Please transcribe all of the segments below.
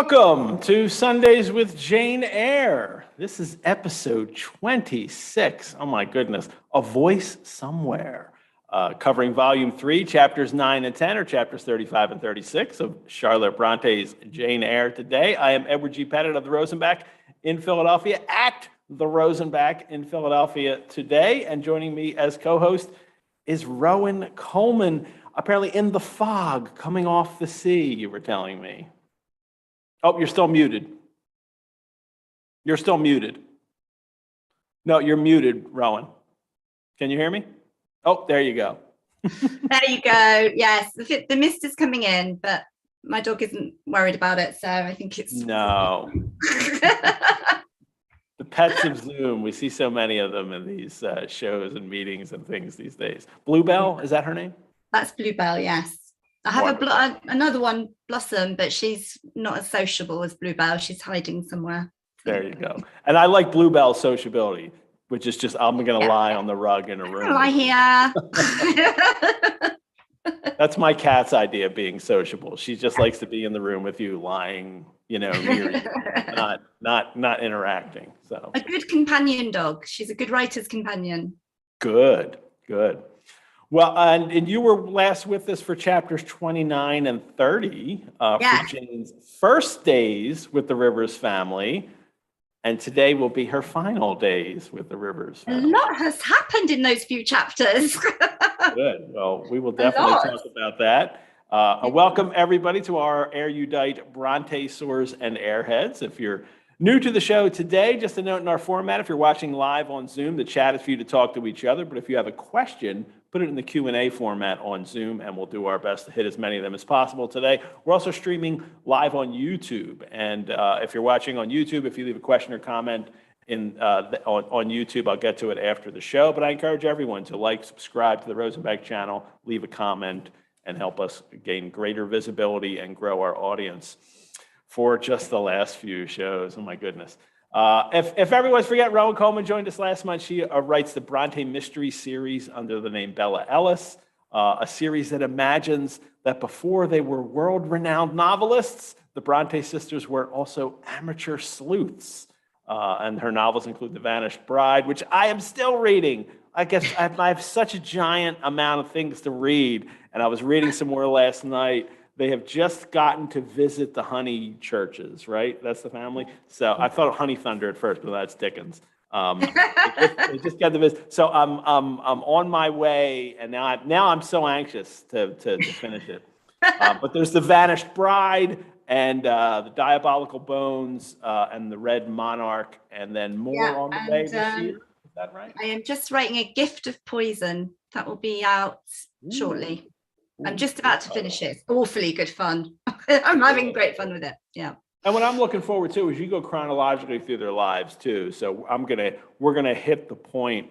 Welcome to Sundays with Jane Eyre. This is episode 26. Oh my goodness, A Voice Somewhere, covering volume 3, chapters 9 and 10, or chapters 35 and 36 of Charlotte Bronte's Jane Eyre today. I am Edward G. Pettit of the Rosenbach in Philadelphia, at the Rosenbach in Philadelphia today. And joining me as co-host is Rowan Coleman, apparently in the fog coming off the sea, you were telling me. Oh, you're still muted. You're still muted. No, you're muted, Rowan. Can you hear me? Oh, there you go. There you go. Yes, the mist is coming in, but my dog isn't worried about it, so I think it's... No. The pets of Zoom, we see so many of them in these shows and meetings and things these days. Bluebell, is that her name? That's Bluebell, yes. I have another one, Blossom, but she's not as sociable as Bluebell. She's hiding somewhere. There you go. And I like Bluebell's sociability, which is just, I'm going to lie on the rug in a room. Lie here. That's my cat's idea of being sociable. She just likes to be in the room with you, lying, near you, not interacting. So a good companion dog. She's a good writer's companion. Good. Well, and you were last with us for chapters 29 and 30 for Jane's first days with the Rivers family. And today will be her final days with the Rivers family. A lot has happened in those few chapters. Good. Well, we will definitely talk about that. Welcome, everybody, to our erudite Bronte-saurs and airheads. If you're new to the show today, just a note in our format, if you're watching live on Zoom, the chat is for you to talk to each other. But if you have a question, put it in the Q&A format on Zoom, and we'll do our best to hit as many of them as possible today. We're also streaming live on YouTube. And if you're watching on YouTube, if you leave a question or comment on YouTube, I'll get to it after the show. But I encourage everyone to like, subscribe to the Rosenbach channel, leave a comment, and help us gain greater visibility and grow our audience for just the last few shows. Oh, my goodness. If everyone's forget, Rowan Coleman joined us last month. She writes the Bronte Mystery Series under the name Bella Ellis, a series that imagines that before they were world-renowned novelists, the Bronte sisters were also amateur sleuths. And her novels include The Vanished Bride, which I am still reading. I guess I have such a giant amount of things to read, and I was reading some more last night. They have just gotten to visit the Honey churches, right? That's the family. So I thought of Honey Thunder at first, but that's Dickens. They just got to visit. So I'm on my way, and now I'm so anxious to finish it. But there's The Vanished Bride and The Diabolical Bones and The Red Monarch, and then more on the way this year. Is that right? I am just writing A Gift of Poison. That will be out shortly. I'm just about to finish it. It's awfully good fun. I'm having great fun with it. Yeah. And what I'm looking forward to is you go chronologically through their lives too. So we're gonna hit the point.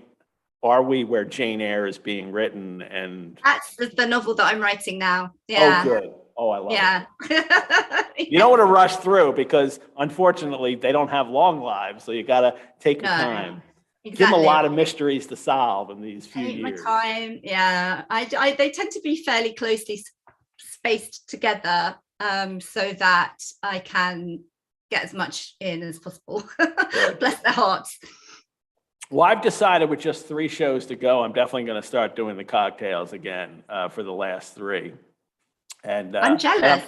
Are we where Jane Eyre is being written? And that's the novel that I'm writing now. Yeah. Oh, good. Oh, I love it. You don't want to rush through because unfortunately they don't have long lives. So you got to take your time. Exactly. Give them a lot of mysteries to solve in these few years. My time, yeah. They tend to be fairly closely spaced together, so that I can get as much in as possible. Bless their hearts. Well, I've decided with just 3 shows to go, I'm definitely going to start doing the cocktails again for the last 3. And I'm jealous.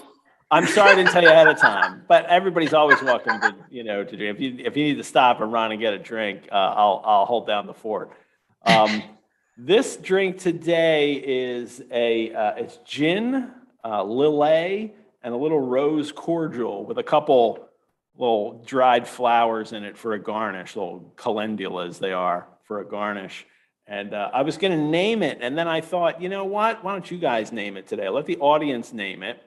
I'm sorry I didn't tell you ahead of time, but everybody's always welcome to drink. If you need to stop and run and get a drink, I'll hold down the fort. This drink today is it's gin, Lillet, and a little rose cordial with a couple little dried flowers in it for a garnish, little calendulas they are for a garnish. And I was going to name it, and then I thought, you know what? Why don't you guys name it today? Let the audience name it.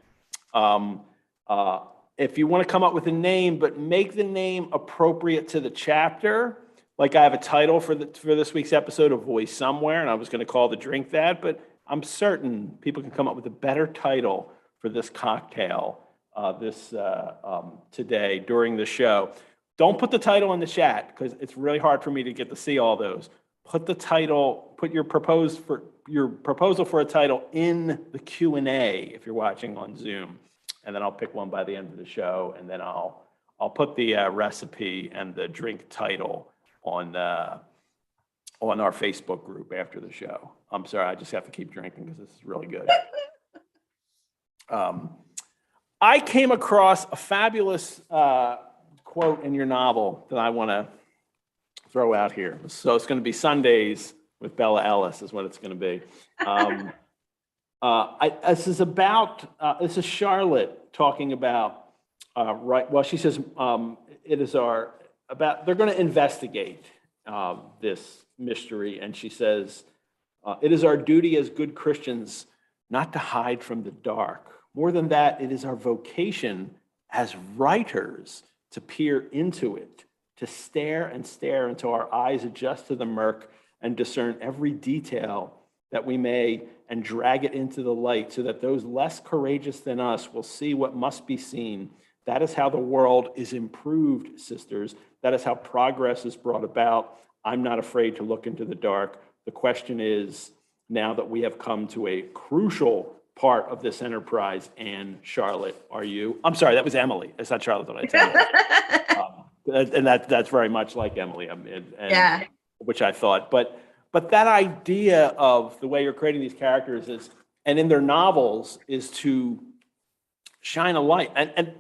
If you want to come up with a name, but make the name appropriate to the chapter. Like I have a title for this week's episode, A Voice Somewhere, and I was going to call the drink that, but I'm certain people can come up with a better title for this cocktail today during the show. Don't put the title in the chat because it's really hard for me to get to see all those. Put the title, put your proposal for a title in the Q&A if you're watching on Zoom. and then I'll pick one by the end of the show, and then I'll put the recipe and the drink title on our Facebook group after the show. I'm sorry, I just have to keep drinking because this is really good. I came across a fabulous quote in your novel that I want to throw out here. So it's going to be Sundays with Bella Ellis is what it's going to be. This is Charlotte talking about, she says, they're going to investigate this mystery. And she says, it is our duty as good Christians not to hide from the dark. More than that, it is our vocation as writers to peer into it, to stare until our eyes adjust to the murk and discern every detail that we may and drag it into the light so that those less courageous than us will see what must be seen. That is how the world is improved, sisters. That is how progress is brought about. I'm not afraid to look into the dark. The question is, now that we have come to a crucial part of this enterprise, and Charlotte, are you? I'm sorry, that was Emily. It's not Charlotte that I tell you. And that's very much like Emily, yeah. Which I thought. But that idea of the way you're creating these characters is, and in their novels, is to shine a light. And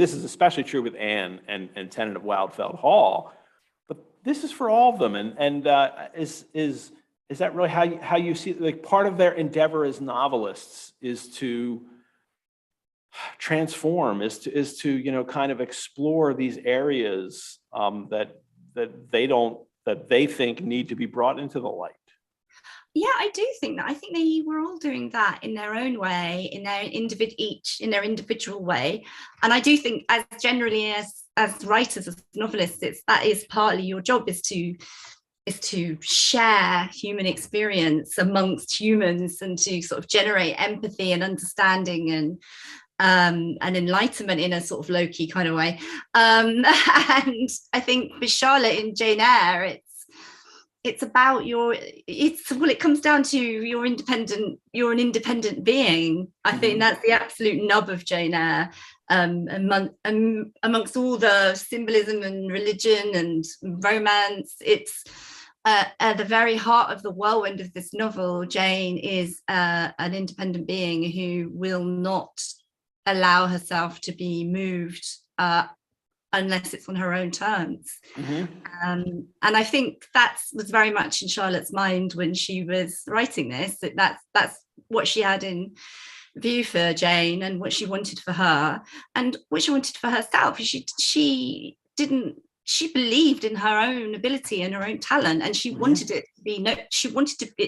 this is especially true with Anne and Tenant of Wildfeld Hall. But this is for all of them. And is that really how you see it? Like, part of their endeavor as novelists is to transform, is to kind of explore these areas that they think need to be brought into the light. Yeah, I do think that. I think they were all doing that in their own way, in their individual way. And I do think, as generally as writers, as novelists, that is partly your job, is to share human experience amongst humans and to sort of generate empathy and understanding and enlightenment in a sort of low-key kind of way. And I think for Charlotte in Jane Eyre, it comes down to you're an independent being. I think that's the absolute nub of Jane Eyre. Amongst all the symbolism and religion and romance, it's at the very heart of the whirlwind of this novel. Jane is an independent being who will not allow herself to be moved unless it's on her own terms. And I think that was very much in Charlotte's mind when she was writing this. That's what she had in view for Jane and what she wanted for her and what she wanted for herself. She believed in her own ability and her own talent, and she wanted it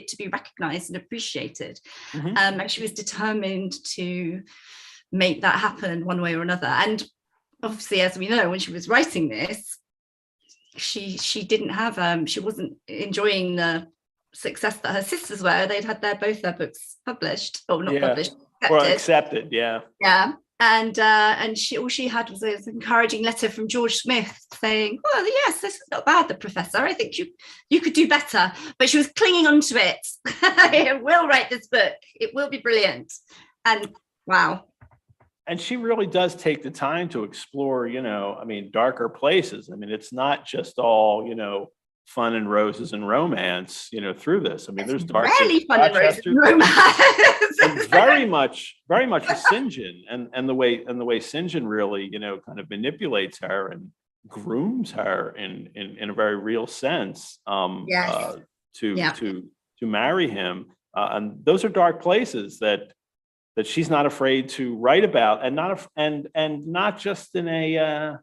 to be recognized and appreciated. And she was determined to make that happen one way or another. And obviously, as we know, when she was writing this, she wasn't enjoying the success that her sisters were. They'd had both their books published, or not published, accepted. Yeah. And all she had was an encouraging letter from George Smith saying, well, yes, this is not bad, The Professor. I think you could do better. But she was clinging onto it. I will write this book. It will be brilliant. And wow. And she really does take the time to explore, darker places. It's not just all, fun and roses and romance, through this. There's dark. Really fun and roses and romance. And very much with St. John and the way St. John really, kind of manipulates her and grooms her in a very real sense to marry him. And those are dark places that she's not afraid to write about, and not just in a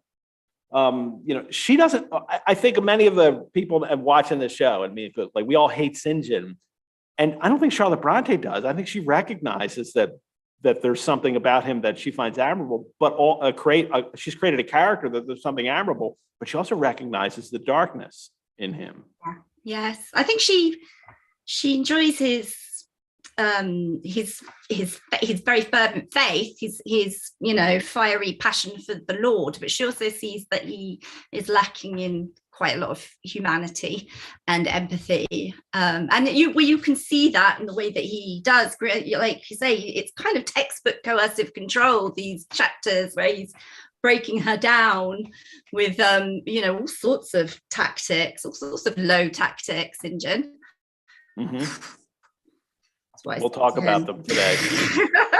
she doesn't. I think many of the people watching the show, and me, like, we all hate St. John, and I don't think Charlotte Bronte does. I think she recognizes that there's something about him that she finds admirable, but she's created a character that there's something admirable, but she also recognizes the darkness in him. Yes, I think she enjoys his his very fervent faith, his fiery passion for the Lord, but she also sees that he is lacking in quite a lot of humanity and empathy, and you can see that in the way that he does, like you say, it's kind of textbook coercive control, these chapters where he's breaking her down with all sorts of tactics, all sorts of low tactics, St. We'll talk about them today.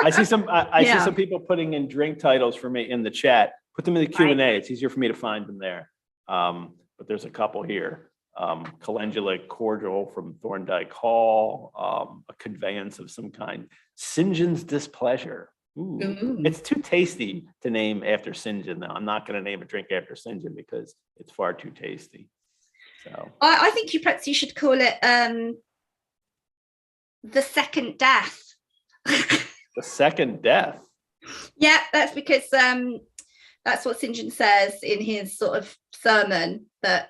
I see some people putting in drink titles for me in the chat. Put them in the Q&A. Right. It's easier for me to find them there. But there's a couple here. Calendula cordial from Thornfield Hall, a conveyance of some kind. St. John's displeasure. Ooh. It's too tasty to name after St. John, though. I'm not going to name a drink after St. John because it's far too tasty. So I think you should call it the second death. The second death. Yeah, that's because that's what St. John says in his sort of sermon, that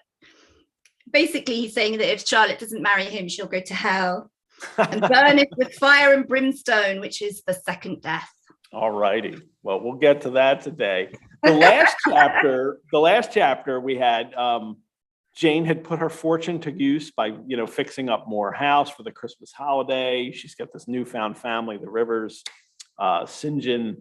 basically he's saying that if Charlotte doesn't marry him, she'll go to hell and burn it with fire and brimstone, which is the second death. All righty. Well, we'll get to that today. The last chapter we had, Jane had put her fortune to use by, fixing up Moore House for the Christmas holiday. She's got this newfound family, the Rivers. St. John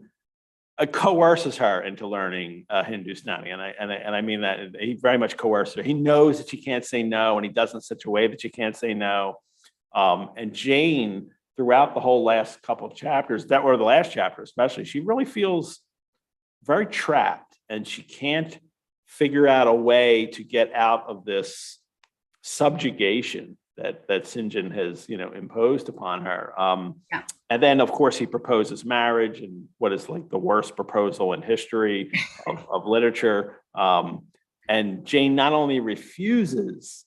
coerces her into learning Hindustani, and I mean that he very much coerces her. He knows that she can't say no, and he does in such a way that she can't say no. And Jane, throughout the whole last couple of chapters, that were the last chapter especially, she really feels very trapped, and she can't figure out a way to get out of this subjugation that St. John has, imposed upon her. And then, of course, he proposes marriage, and what is like the worst proposal in history of literature. And Jane not only refuses,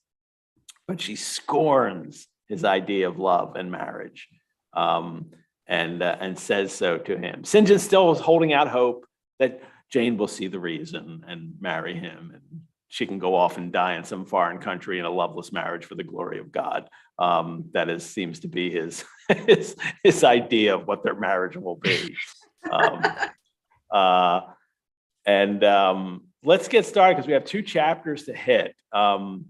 but she scorns his idea of love and marriage, and says so to him. St. John still is holding out hope that Jane will see the reason and marry him, and she can go off and die in some foreign country in a loveless marriage for the glory of God. That seems to be his idea of what their marriage will be. Let's get started because we have 2 chapters to hit. And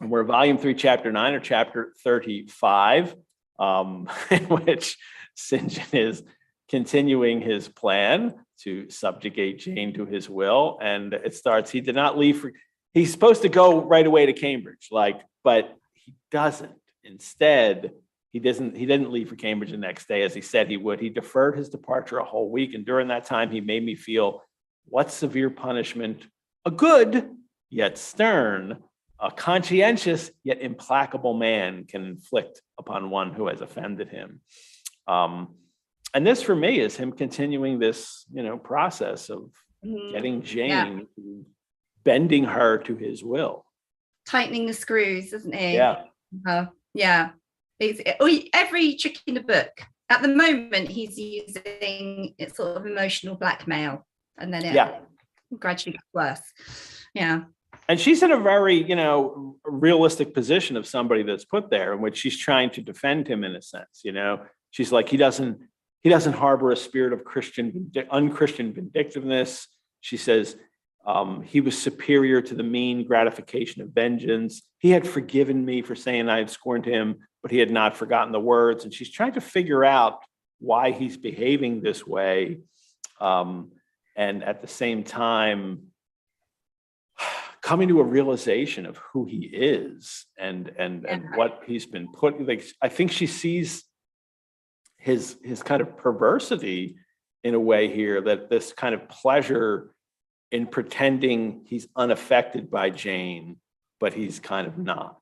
we're volume 3, chapter 9, or chapter 35, in which St. John is continuing his plan to subjugate Jane to his will. And it starts, he did not leave he's supposed to go right away to Cambridge, but he doesn't. Instead, he didn't leave for Cambridge the next day as he said he would. He deferred his departure a whole week. And during that time, he made me feel what severe punishment a good yet stern, a conscientious yet implacable man can inflict upon one who has offended him. And this, for me, is him continuing this, process of getting Jane, bending her to his will. Tightening the screws, isn't he? Yeah. Yeah. Every trick in the book. At the moment, he's using it's sort of emotional blackmail, and then it gradually gets worse. Yeah. And she's in a very, realistic position of somebody that's put there, in which she's trying to defend him in a sense. She's like, he doesn't harbor a spirit of unchristian vindictiveness. She says he was superior to the mean gratification of vengeance. He had forgiven me for saying I had scorned him, but he had not forgotten the words. And she's trying to figure out why he's behaving this way. And at the same time, coming to a realization of who he is and what he's been put. Like, I think she sees his kind of perversity in a way here, that this kind of pleasure in pretending he's unaffected by Jane, but he's kind of not.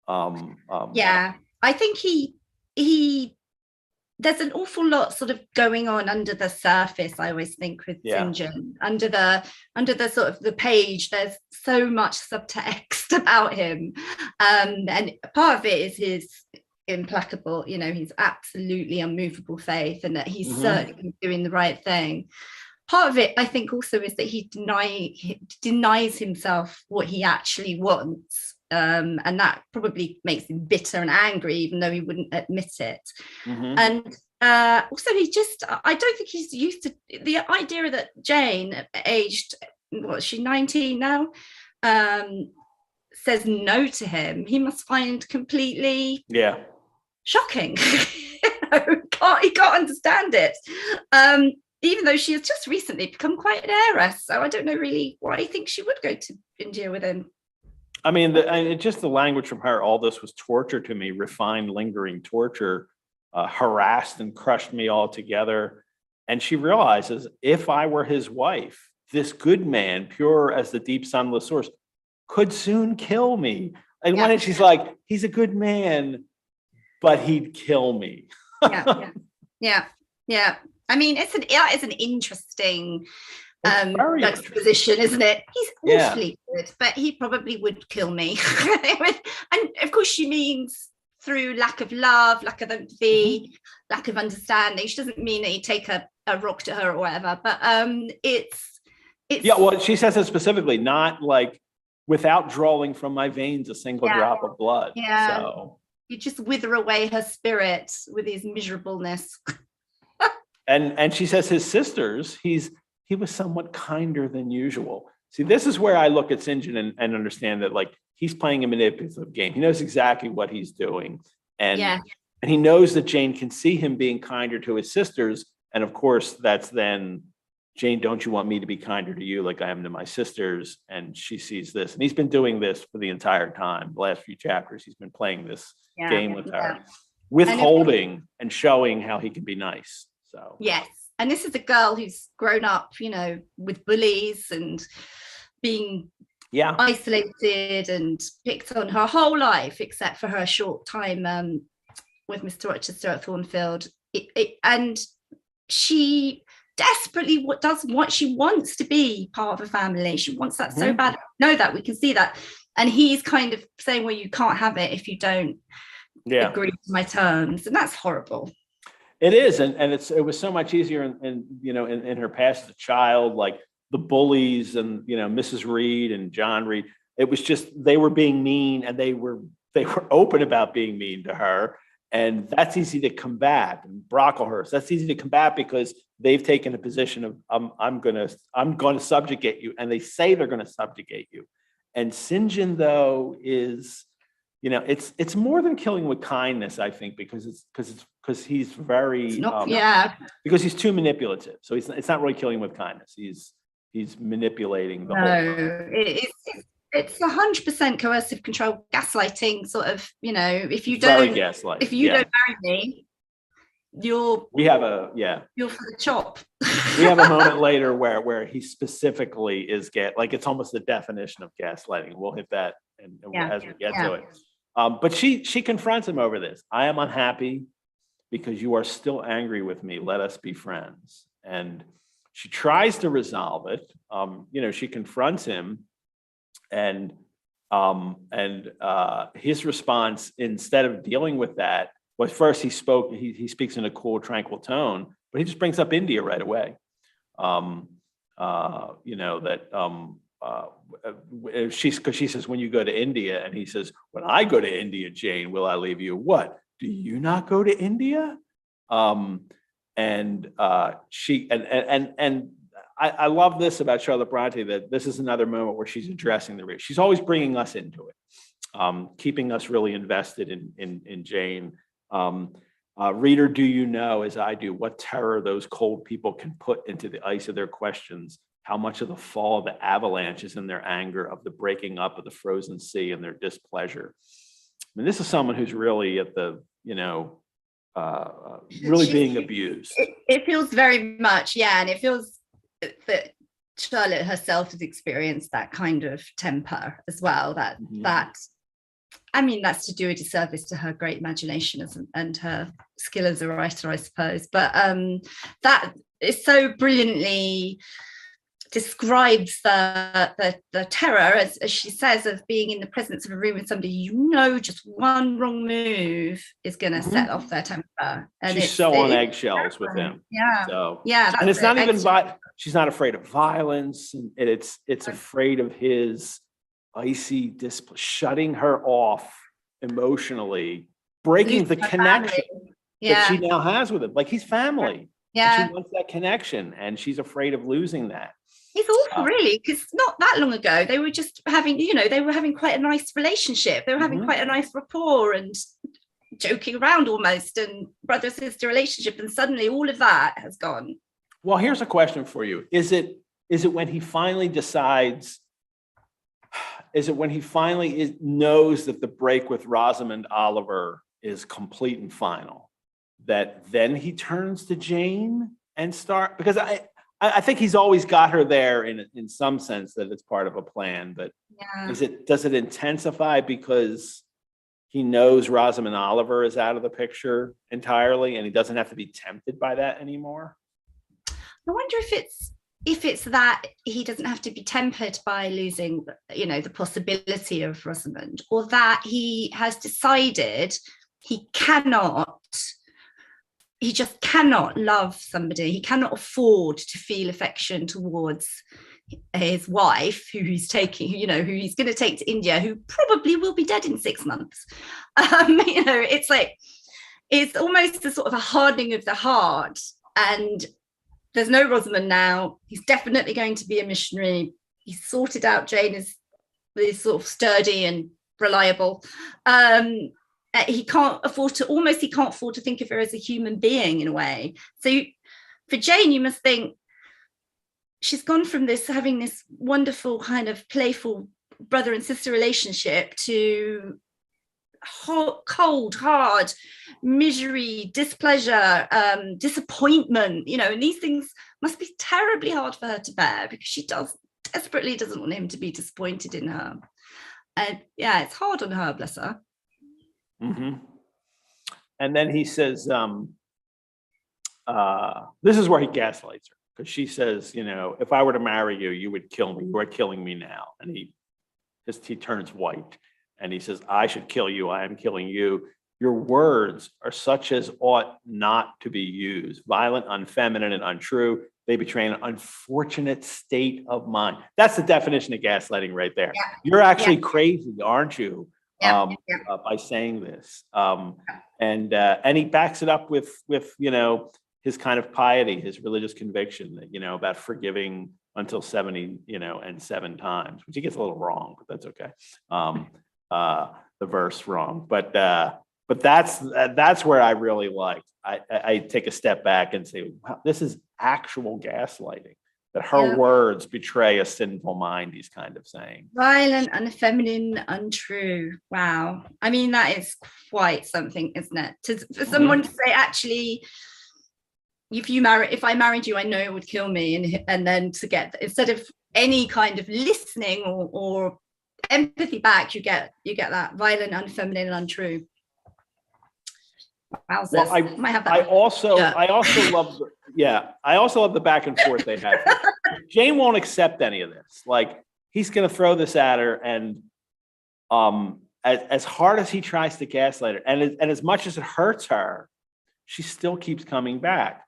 I think he there's an awful lot sort of going on under the surface, I always think, with St. John. Under the sort of the page, there's so much subtext about him. And part of it is his implacable, he's absolutely unmovable faith, and that he's certainly doing the right thing. part of it, I think, also is that he denies himself what he actually wants. And that probably makes him bitter and angry, even though he wouldn't admit it. And also, I don't think he's used to the idea that Jane, aged, what is she, 19 now, says no to him. He must find completely shocking. He can't understand it. Even though she has just recently become quite an heiress. So I don't know really why he thinks she would go to India with him. I mean, just the language from her, all this was torture to me, refined, lingering torture, harassed and crushed me all together. And she realizes, if I were his wife, this good man, pure as the deep sunless source, could soon kill me. And when she's like, he's a good man, but he'd kill me. Yeah. I mean, it's an interesting juxtaposition, isn't it? He's awfully good, but he probably would kill me. And of course, she means through lack of love, lack of empathy, lack of understanding. She doesn't mean that he'd take a rock to her or whatever, but it's well, she says it specifically, not like without drawing from my veins a single drop of blood. So you just wither away her spirit with his miserableness. And she says his sisters, he was somewhat kinder than usual. See, this is where I look at St. John and understand that, like, he's playing a manipulative game. He knows exactly what he's doing. And he knows that Jane can see him being kinder to his sisters. And of course, that's then, Jane, don't you want me to be kinder to you like I am to my sisters? And she sees this. And he's been doing this for the entire time. The last few chapters, he's been playing this game with her, withholding and showing how he can be nice. So yes. And this is a girl who's grown up, with bullies and being isolated and picked on her whole life, except for her short time with Mr. Rochester at Thornfield. And she desperately she wants to be part of a family. She wants that so bad. Know that, we can see that. And he's kind of saying, well, you can't have it if you don't agree to my terms. And that's horrible. It is, and it was so much easier in her past as a child, like the bullies and Mrs. Reed and John Reed. It was just, they were being mean, and they were open about being mean to her, and that's easy to combat. And Brocklehurst, that's easy to combat because they've taken a position of I'm going to subjugate you, and they say they're going to subjugate you. And St. John, though, is, it's more than killing with kindness, I think, because he's very because he's too manipulative. So it's not really killing with kindness. He's manipulating the whole time. It's 100% coercive control, gaslighting, sort of. If you don't marry me, you're for the chop. We have a moment later where he specifically is it's almost the definition of gaslighting. We'll hit that as we get to it. But she confronts him over this. I am unhappy because you are still angry with me. Let us be friends. And she tries to resolve it. She confronts him, and his response, instead of dealing with that, was first he speaks in a cool, tranquil tone, but he just brings up India right away. Because she says, when you go to India, and he says, when I go to India, Jane, will I leave you? What? Do you not go to India? I love this about Charlotte Bronte, that this is another moment where she's addressing the reader. She's always bringing us into it, keeping us really invested in Jane. Reader, do you know, as I do, what terror those cold people can put into the ice of their questions? How much of the fall of the avalanche is in their anger, of the breaking up of the frozen sea and their displeasure? I mean, this is someone who's really at the, really being abused. It feels very much, and it feels that Charlotte herself has experienced that kind of temper as well. That's to do a disservice to her great imagination and her skill as a writer, I suppose. But that is so brilliantly describes the terror, as she says, of being in the presence of a room with somebody just one wrong move is going to set off their temper. And she's so on eggshells with him. And it's she's not afraid of violence, and it's afraid of his icy discipline, shutting her off emotionally, breaking the connection that she now has with him. Like, he's family. And she wants that connection, and she's afraid of losing that. It's awful, really, because not that long ago they were just having, they were having quite a nice relationship. They were having quite a nice rapport and joking around almost, and brother-sister relationship, and suddenly all of that has gone. Well, here's a question for you. Is it when he finally decides, is it when he finally knows that the break with Rosamond Oliver is complete and final, that then he turns to Jane and start? Because I think he's always got her there in some sense, that it's part of a plan, but does it intensify because he knows Rosamond Oliver is out of the picture entirely and he doesn't have to be tempted by that anymore? I wonder if it's that he doesn't have to be tempered by losing, the possibility of Rosamond, or that he has decided he just cannot love somebody. He cannot afford to feel affection towards his wife, who he's taking, who he's going to take to India, who probably will be dead in 6 months. It's like, it's almost a sort of a hardening of the heart. And there's no Rosamond now. He's definitely going to be a missionary. He's sorted out Jane is sort of sturdy and reliable. He can't afford to think of her as a human being in a way. So for Jane, you must think she's gone from having this wonderful kind of playful brother and sister relationship to cold, hard misery, displeasure, disappointment, and these things must be terribly hard for her to bear, because she desperately doesn't want him to be disappointed in her. And it's hard on her, bless her. And then he says, this is where he gaslights her, because she says, if I were to marry you, you would kill me. You are killing me now. And he turns white and he says, I should kill you. I am killing you. Your words are such as ought not to be used, violent, unfeminine, and untrue. They betray an unfortunate state of mind. That's the definition of gaslighting right there. You're actually crazy, aren't you? By saying this, and he backs it up with his kind of piety, his religious conviction that about forgiving until 70 and 7 times, which he gets a little wrong, but that's okay. The verse wrong, but that's where I really like. I take a step back and say, wow, this is actual gaslighting. That her words betray a sinful mind, he's kind of saying. Violent, unfeminine, untrue. Wow. I mean, that is quite something, isn't it? For someone to say, actually, if I married you, I know it would kill me. And then to get, instead of any kind of listening or empathy back, you get that violent, unfeminine, and untrue. Wowzers. Well, I also love the back and forth they have. Jane won't accept any of this. Like, he's going to throw this at her, and as hard as he tries to gaslight her, and as much as it hurts her, she still keeps coming back.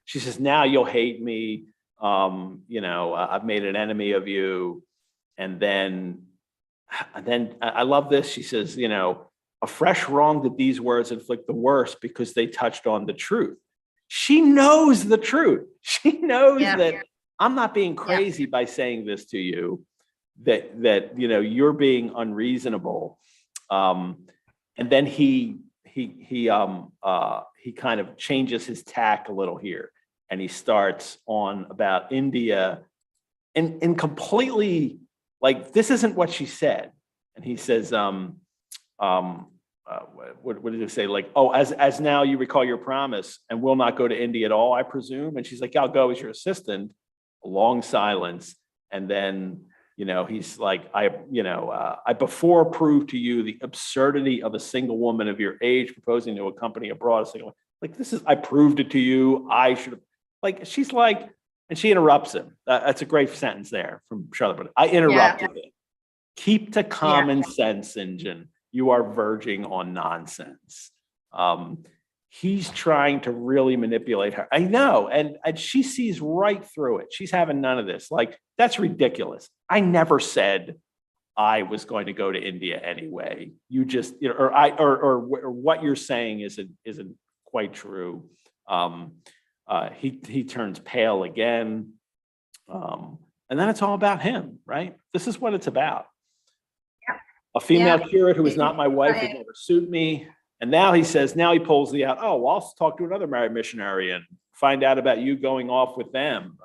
She says, "Now you'll hate me. I've made an enemy of you." And then I love this. She says, a fresh wrong that these words inflict the worst because they touched on the truth. She knows the truth. She knows that I'm not being crazy by saying this to you, that you're being unreasonable. And then he kind of changes his tack a little here, and he starts on about India and completely like, this isn't what she said. And he says, what did he say? Like, oh, as now you recall your promise and will not go to India at all, I presume. And she's like, I'll go as your assistant. A long silence. And then, he's like, I before proved to you the absurdity of a single woman of your age proposing to accompany abroad. Like, I proved it to you. I should have, like, she's like, and she interrupts him. That's a great sentence there from Charlotte. I interrupted it. Keep to common sense, St. John. You are verging on nonsense. he's trying to really manipulate her. I know. And she sees right through it. She's having none of this. Like, that's ridiculous. I never said I was going to go to India anyway. You just, or what you're saying isn't quite true. He turns pale again. And then it's all about him, right? This is what it's about. Yeah. A female curate who is not my wife would never suit me. And now he says, now he pulls the out, oh, well, I'll talk to another married missionary and find out about you going off with them,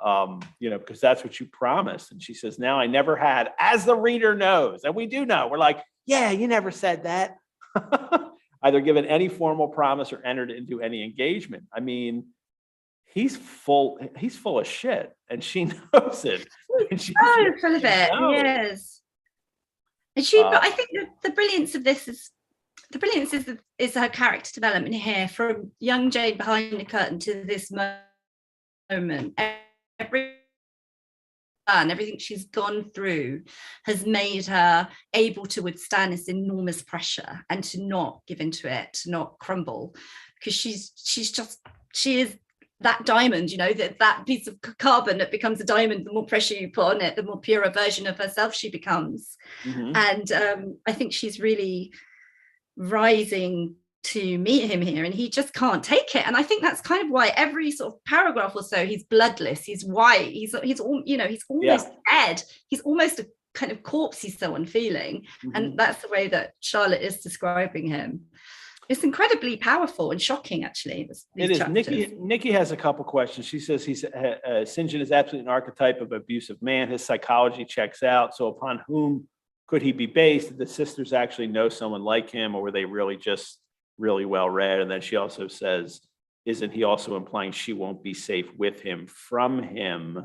because that's what you promised. And she says, now I never had, as the reader knows, and we do know, we're like, yeah, you never said that. Either given any formal promise or entered into any engagement. I mean, he's full of shit, and she knows it. And she's full of it. Yes. And but I think the brilliance of this is her character development here, from young Jane behind the curtain to this moment. Everything she's gone through has made her able to withstand this enormous pressure and to not give into it, to not crumble, because she is that diamond, that piece of carbon that becomes a diamond. The more pressure you put on it, the more pure a version of herself she becomes. Mm-hmm. And I think she's really rising to meet him here, and he just can't take it. And I think that's kind of why every sort of paragraph or so he's bloodless, he's white, he's almost dead, he's almost a kind of corpse, he's so unfeeling. Mm-hmm. And that's the way that Charlotte is describing him. It's incredibly powerful and shocking, actually. It is. Nikki has a couple questions. She says St. John is absolutely an archetype of abusive man. His psychology checks out. So upon whom could he be based? Did the sisters actually know someone like him, or were they really just really well read? And then she also says, isn't he also implying she won't be safe with him from him?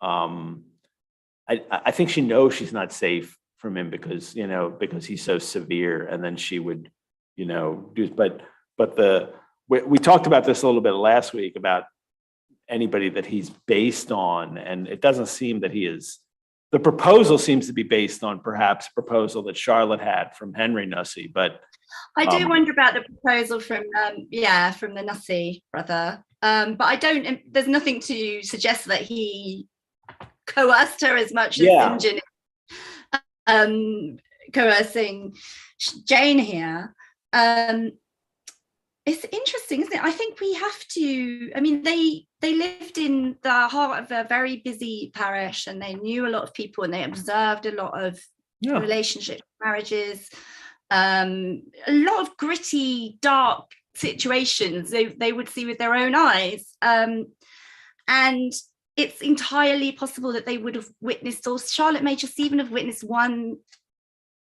I think she knows she's not safe from him because he's so severe, and then she would, we talked about this a little bit last week about anybody that he's based on, and it doesn't seem that he is. The proposal seems to be based on perhaps a proposal that Charlotte had from Henry Nussey, but I do wonder about the proposal from the Nussey brother. But I don't. There's nothing to suggest that he coerced her as much as St. John coercing Jane here. It's interesting, isn't it? I think we have to. I mean, they lived in the heart of a very busy parish, and they knew a lot of people, and they observed a lot of relationships, marriages, a lot of gritty, dark situations they would see with their own eyes, and it's entirely possible that they would have witnessed, or Charlotte may just even have witnessed, one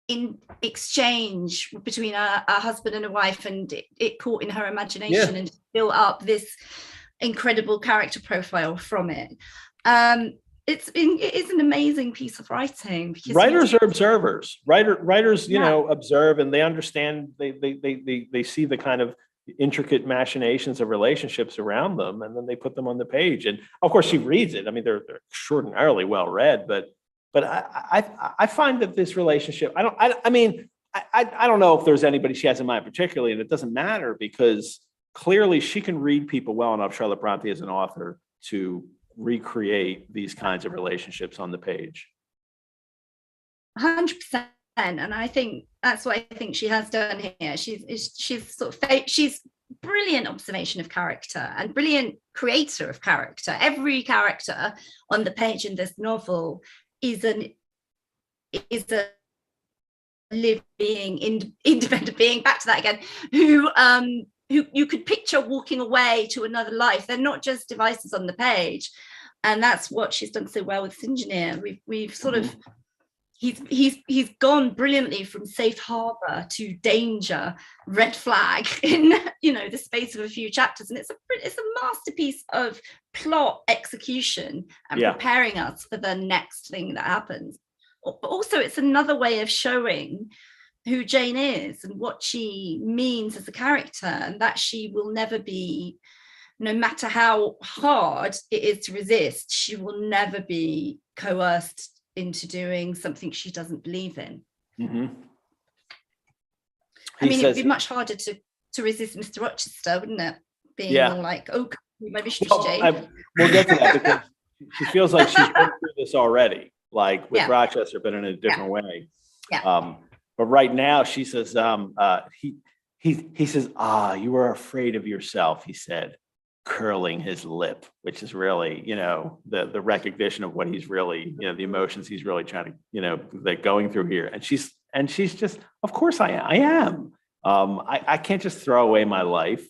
in exchange between a husband and a wife, and it caught in her imagination and built up this incredible character profile from it. It is an amazing piece of writing, because writers are observers. Writers, observe, and they understand. They see the kind of intricate machinations of relationships around them, and then they put them on the page. And of course, she reads it. I mean, they're extraordinarily well read, but I find that this relationship, I don't know if there's anybody she has in mind particularly, and it doesn't matter, because clearly she can read people well enough, Charlotte Bronte as an author, to recreate these kinds of relationships on the page. 100%. And I think that's what I think she has done here. She's brilliant observation of character and brilliant creator of character. Every character on the page in this novel is a living, independent being, back to that again, who you could picture walking away to another life. They're not just devices on the page. And that's what she's done so well with St. John. We've sort of, he's gone brilliantly from safe harbor to danger, red flag in the space of a few chapters. And it's a masterpiece of plot execution and preparing us for the next thing that happens. But also, it's another way of showing who Jane is and what she means as a character, and that she will never be, no matter how hard it is to resist, she will never be coerced into doing something she doesn't believe in. Mm-hmm. It'd be much harder to to resist Mr. Rochester, wouldn't it? Being Yeah. all like, oh, my mistress Well, Jane. we'll get to that because she feels like she's been through this already, like with Yeah. Rochester, but in a different way. Yeah. But right now she says, he says, you were afraid of yourself, he said, curling his lip, which is really, the recognition of what he's really, the emotions he's really trying to, like going through here. And she's just, of course I am. I can't just throw away my life.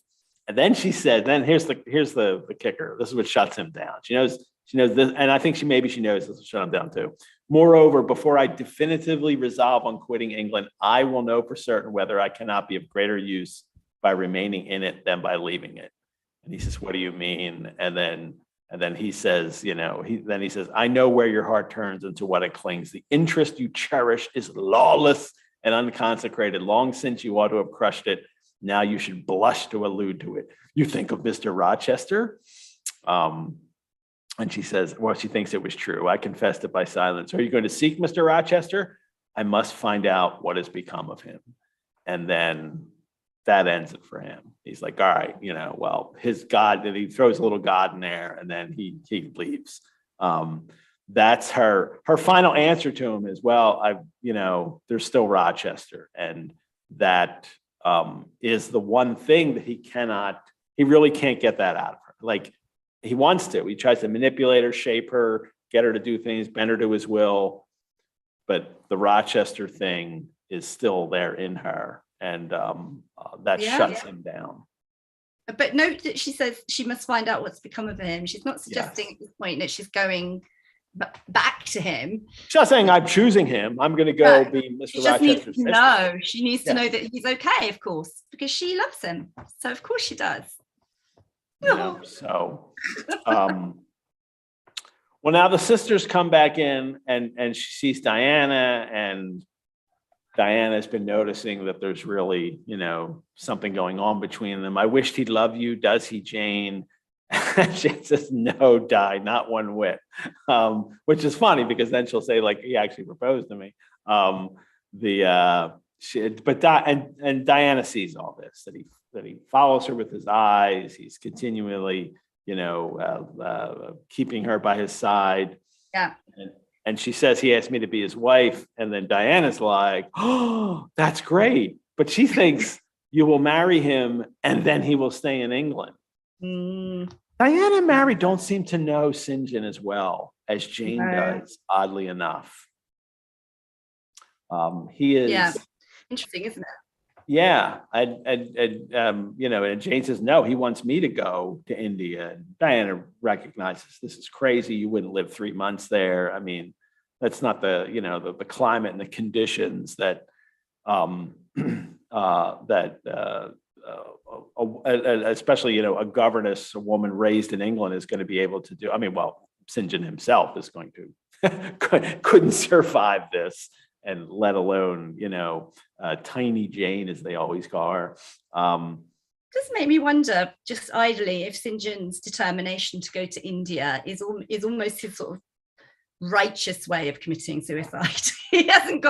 And then she said, then here's the kicker. This is what shuts him down. She knows this, and I think she knows this will shut him down too. Moreover, before I definitively resolve on quitting England, I will know for certain whether I cannot be of greater use by remaining in it than by leaving it. And he says, what do you mean? And then he says, he says, I know where your heart turns and to what it clings. The interest you cherish is lawless and unconsecrated. Long since you ought to have crushed it. Now you should blush to allude to it. You think of Mr. Rochester? And she says, well, she thinks it was true. I confessed it by silence. Are you going to seek Mr. Rochester? I must find out what has become of him. And then that ends it for him. He's like, all right, well, his God, and he throws a little God in there, and then he leaves. That's her final answer to him is, well, there's still Rochester. And that is the one thing that he really can't get that out of her. Like, he wants to. He tries to manipulate her, shape her, get her to do things, bend her to his will. But the Rochester thing is still there in her. And that shuts him down. But note that she says she must find out what's become of him. She's not suggesting at this point that she's going back to him. She's not saying I'm choosing him. I'm going to go be Mr. Rochester's sister. No, she needs to know that he's okay, of course, because she loves him. So of course she does. So, well, now the sisters come back in and she sees Diana, and Diana's been noticing that there's really, something going on between them. I wished he'd love you. Does he, Jane? She says, no, Di, not one whit. Which is funny because then she'll say, like, he actually proposed to me. Diana sees all this, that he follows her with his eyes. He's continually, keeping her by his side. Yeah. And she says, he asked me to be his wife. And then Diana's like, oh, that's great. But she thinks you will marry him and then he will stay in England. Diana and Mary don't seem to know St. John as well as Jane does, oddly enough. He is. Yeah. Interesting, isn't it? Yeah. And Jane says, no, he wants me to go to India. And Diana recognizes this is crazy. You wouldn't live 3 months there. I mean, that's not the climate and the conditions that, especially, a governess, a woman raised in England is going to be able to do. I mean, well, St. John himself is going to, couldn't survive this. And let alone, tiny Jane, as they always call her. Does make me wonder, just idly, if St. John's determination to go to India is almost his sort of righteous way of committing suicide. He can't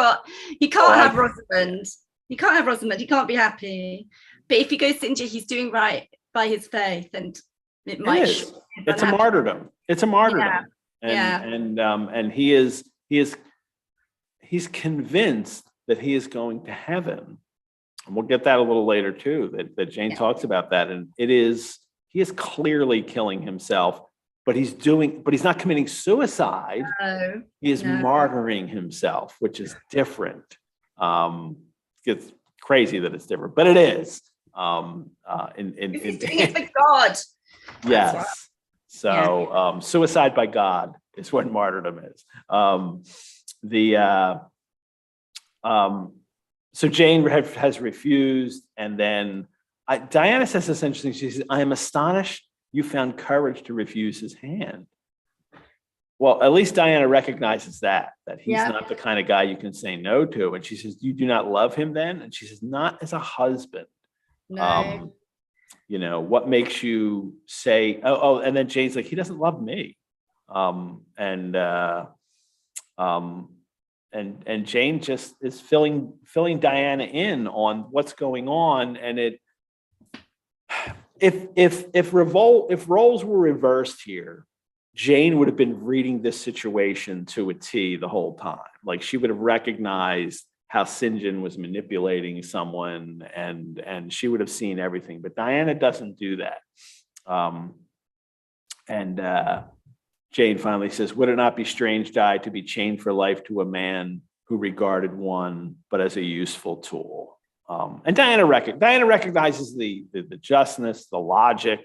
have Rosamond. He can't have Rosamond. He can't be happy. But if he goes to India, he's doing right by his faith, and it might. It's a martyrdom. It's a martyrdom. Yeah. And he's convinced that he is going to heaven. And we'll get that a little later too, that Jane talks about that. And he is clearly killing himself, but he's not committing suicide. No, he is martyring himself, which is different. It's crazy that it's different, but it is. He's doing it for God. Yes. Right. So suicide by God is what martyrdom is. So Jane has refused, and then Diana says this interesting. She says, I am astonished you found courage to refuse his hand. Well, at least Diana recognizes that he's not the kind of guy you can say no to. And she says, you do not love him then? And she says, not as a husband. No. What makes you say, and then Jane's like, he doesn't love me. And Jane just is filling Diana in on what's going on, and if roles were reversed here, Jane would have been reading this situation to a T the whole time. Like, she would have recognized how St. John was manipulating someone, and she would have seen everything. But Diana doesn't do that. Jane finally says, "Would it not be strange, Di, to be chained for life to a man who regarded one but as a useful tool?" And Diana recognizes the justness, the logic,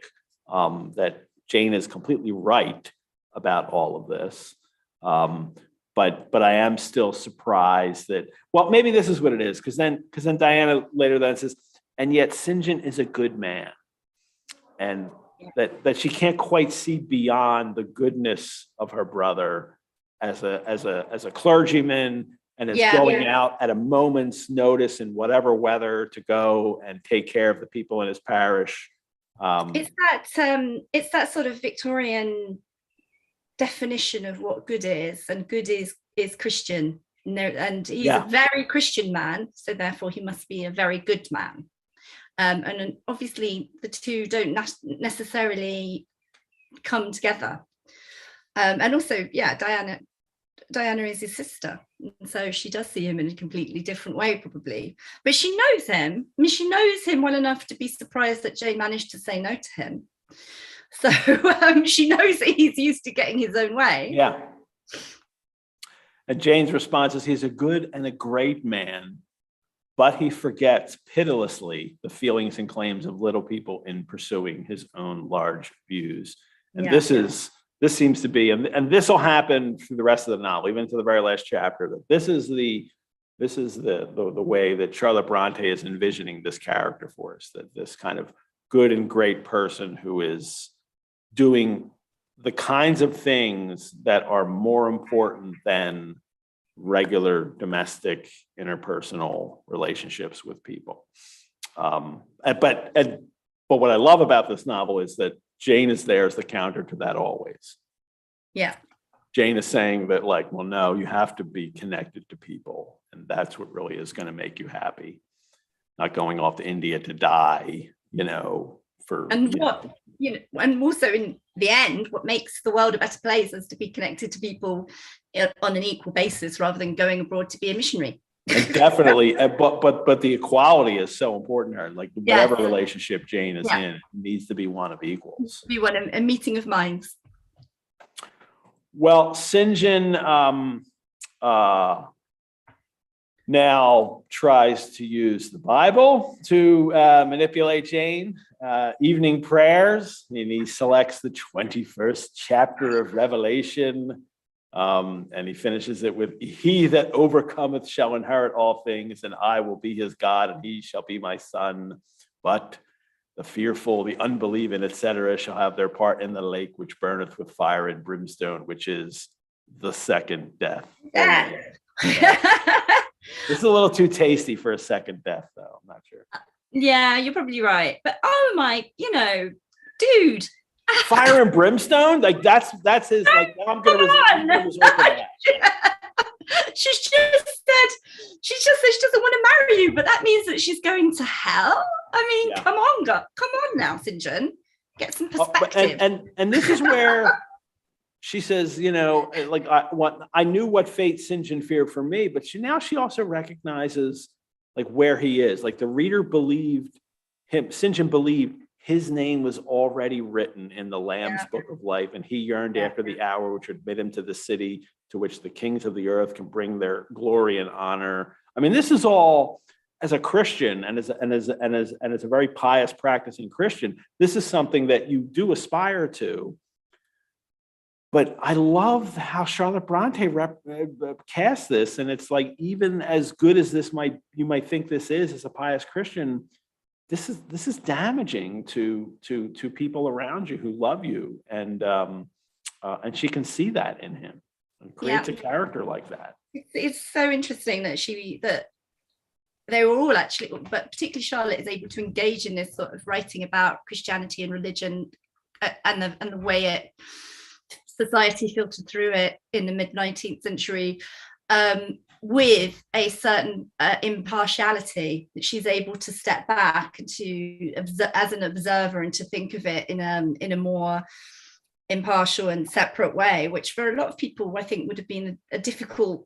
that Jane is completely right about all of this. But I am still surprised that, well, maybe this is what it is, because then Diana later then says, "And yet St. John is a good man," and that she can't quite see beyond the goodness of her brother as a clergyman, and is going out at a moment's notice in whatever weather to go and take care of the people in his parish. It's that sort of Victorian definition of what good is, and good is Christian. And he's a very Christian man, so therefore he must be a very good man. And obviously the two don't necessarily come together. And also, Diana is his sister, and so she does see him in a completely different way, probably. But she knows him. I mean, she knows him well enough to be surprised that Jane managed to say no to him. So she knows that he's used to getting his own way. Yeah. And Jane's response is, "He's a good and a great man, but he forgets pitilessly the feelings and claims of little people in pursuing his own large views." And this seems to be, and this will happen through the rest of the novel, even to the very last chapter. That this is the way that Charlotte Bronte is envisioning this character for us. That this kind of good and great person who is doing the kinds of things that are more important than regular domestic interpersonal relationships with people. But what I love about this novel is that Jane is there as the counter to that always. Yeah. Jane is saying that, like, well, no, you have to be connected to people, and that's what really is going to make you happy. Not going off to India to die, and also in the end, what makes the world a better place is to be connected to people on an equal basis rather than going abroad to be a missionary. And definitely, but the equality is so important here. Like, whatever relationship Jane is in needs to be one of equals. Be one, a meeting of minds. Well, St. John now tries to use the Bible to manipulate Jane. Evening prayers, and he selects the 21st chapter of Revelation, and he finishes it with, "He that overcometh shall inherit all things, and I will be his God, and he shall be my son. But the fearful, the unbelieving, etc., shall have their part in the lake which burneth with fire and brimstone, which is the second death." This is a little too tasty for a second death, though. I'm not sure. Yeah, you're probably right. But dude. Fire and brimstone? Like, that's his, like, I'm going to resort to that. She just said she doesn't want to marry you, but that means that she's going to hell. I mean, come on now, St. John. Get some perspective. And this is where she says, like, I knew what fate St. John feared for me, but she also recognizes, like, where he is. Like, the reader believed him. St. John believed his name was already written in the Lamb's book of life, and he yearned after the hour which would admit him to the city to which the kings of the earth can bring their glory and honor. I mean, this is all, as a Christian and as a very pious practicing Christian, this is something that you do aspire to. But I love how Charlotte Bronte cast this, and it's like, even as good as you might think this is as a pious Christian, this is damaging to people around you who love you, and she can see that in him and creates a character like that. It's so interesting that they were all actually, but particularly Charlotte, is able to engage in this sort of writing about Christianity and religion and the way society filtered through it in the mid-19th century, with a certain impartiality, that she's able to step back to as an observer and to think of it in a more impartial and separate way, which for a lot of people I think would have been a difficult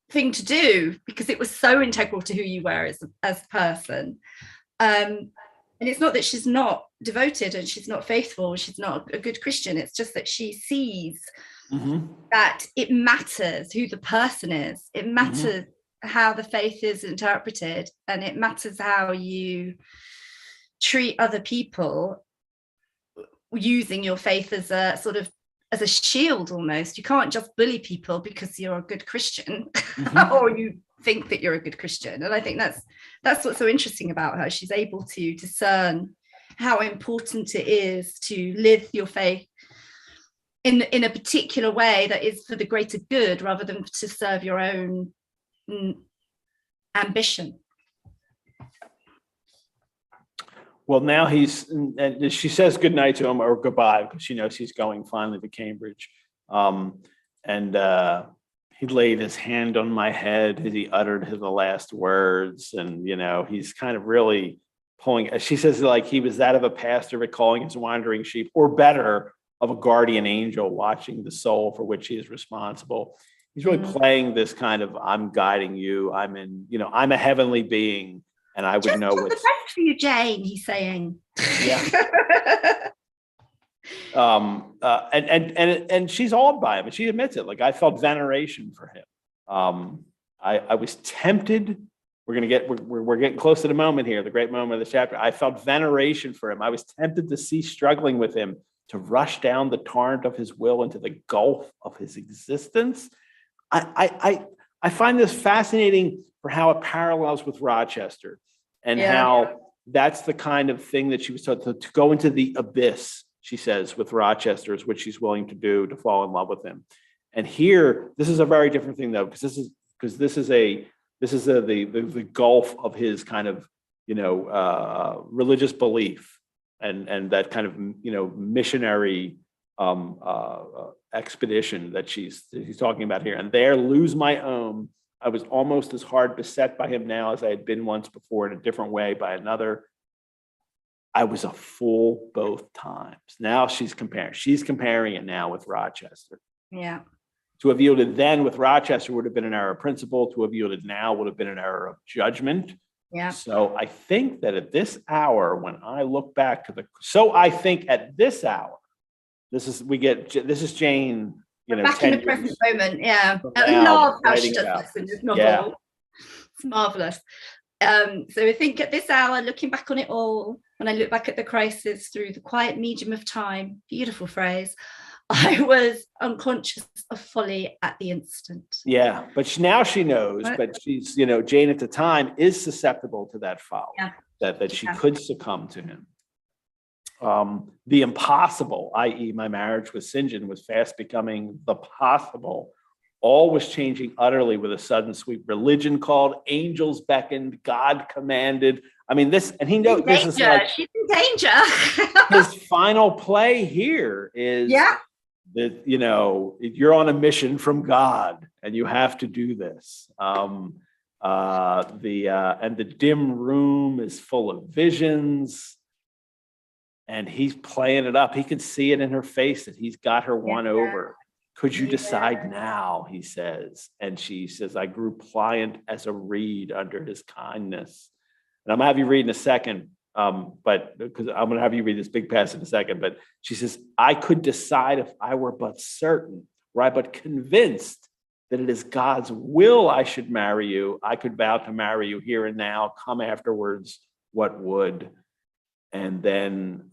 thing to do, because it was so integral to who you were as a person. And it's not that she's not devoted and she's not faithful, she's not a good Christian. It's just that she sees that it matters who the person is. It matters how the faith is interpreted, and it matters how you treat other people, using your faith as a sort of as a shield almost. You can't just bully people because you're a good Christian or you think that you're a good Christian. And I think that's what's so interesting about her. She's able to discern how important it is to live your faith in a particular way that is for the greater good, rather than to serve your own ambition. Well, now and she says goodnight to him, or goodbye, because she knows he's going finally to Cambridge. He laid his hand on my head as he uttered the last words. And, he's kind of really pulling, she says, like he was that of a pastor recalling his wandering sheep, or better, of a guardian angel watching the soul for which he is responsible. He's really playing this kind of, I'm guiding you. I'm a heavenly being. And I would just know what's the best for you, Jane, he's saying. Yeah. And she's awed by him, and she admits it. Like, I felt veneration for him. I was tempted. We're getting close to the moment here, the great moment of the chapter. I felt veneration for him. I was tempted to cease struggling with him, to rush down the torrent of his will into the gulf of his existence. I find this fascinating for how it parallels with Rochester, and how that's the kind of thing that she was taught to go into the abyss, she says, with Rochester, is what she's willing to do to fall in love with him. And here, this is a very different thing, though, because this is the gulf of his kind of religious belief and that kind of missionary expedition that he's talking about here. And there, lose my own. I was almost as hard beset by him now as I had been once before, in a different way by another. I was a fool both times. Now she's comparing it now with Rochester. Yeah. To have yielded then with Rochester would have been an error of principle. To have yielded now would have been an error of judgment. Yeah. So I think that at this hour, when I look back at this hour, this is Jane, back in the present moment. Yeah. I love how she does this in this novel. Yeah. It's marvelous. So I think at this hour, looking back on it all, when I look back at the crisis through the quiet medium of time, beautiful phrase, I was unconscious of folly at the instant. Yeah, but now she knows, but she's, Jane at the time is susceptible to that folly, that she could succumb to him. The impossible, i.e. my marriage with St. John, was fast becoming the possible. All was changing utterly with a sudden sweep. Religion called, angels beckoned, God commanded. I mean, this, and he knows this is like, she's in danger. His final play here is that, you're on a mission from God and you have to do this. And the dim room is full of visions. And he's playing it up. He can see it in her face that he's got her won over. Could you decide now, he says. And she says, I grew pliant as a reed under his kindness. And I'm going to have you read in a second, but because I'm going to have you read this big passage in a second. But she says, I could decide if I were but certain, were I but convinced that it is God's will I should marry you. I could vow to marry you here and now, come afterwards, what would. And then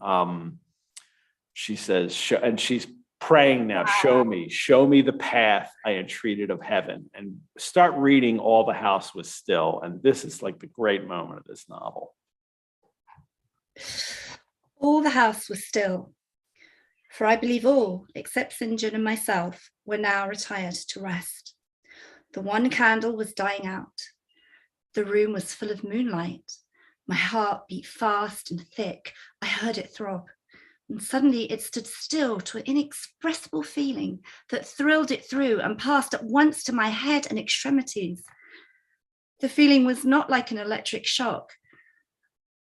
she says, and she's praying now, show me the path I entreated of heaven. And start reading All the House Was Still. And this is like the great moment of this novel. All the house was still, for I believe all, except St. John and myself, were now retired to rest. The one candle was dying out. The room was full of moonlight. My heart beat fast and thick. I heard it throb. And suddenly it stood still to an inexpressible feeling that thrilled it through and passed at once to my head and extremities. The feeling was not like an electric shock,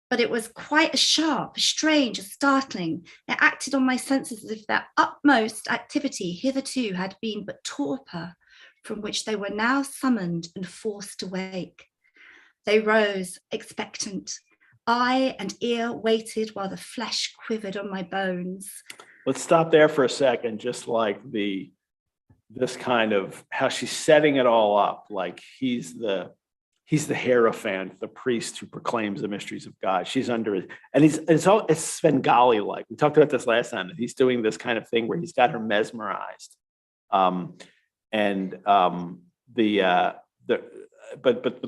but it was quite as sharp, as strange, as startling. It acted on my senses as if their utmost activity hitherto had been but torpor, from which they were now summoned and forced to wake. They rose, expectant. Eye and ear waited while the flesh quivered on my bones. Let's stop there for a second, just like this kind of how she's setting it all up, like he's the Hierophant, the priest who proclaims the mysteries of God. She's under it, and it's Svengali like. We talked about this last time, that he's doing this kind of thing where he's got her mesmerized. But the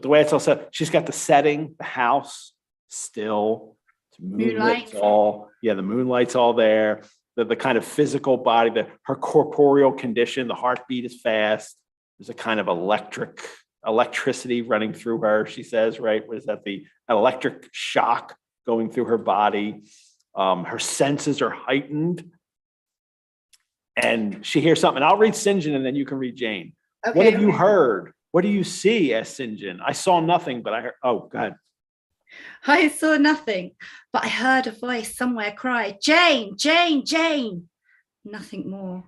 way it's all set, she's got the setting, the house still, it's moonlit, the moonlight's all there. The kind of physical body, her corporeal condition, the heartbeat is fast. There's a kind of electricity running through her, she says, right? Was that the electric shock going through her body? Her senses are heightened. And she hears something. I'll read St. John and then you can read Jane. Okay. What have you heard? What do you see? Asked St. John. I saw nothing, but I heard, oh, go ahead. I saw nothing, but I heard a voice somewhere cry, Jane, Jane, Jane. Nothing more.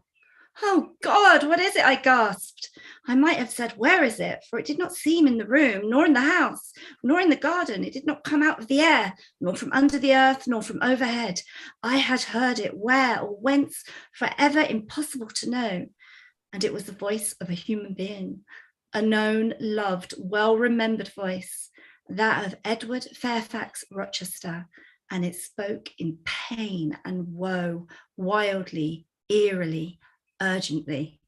Oh God, what is it? I gasped. I might have said, where is it? For it did not seem in the room, nor in the house, nor in the garden. It did not come out of the air, nor from under the earth, nor from overhead. I had heard it where or whence, forever impossible to know. And it was the voice of a human being, a known, loved, well-remembered voice, that of Edward Fairfax Rochester, and it spoke in pain and woe, wildly, eerily, urgently.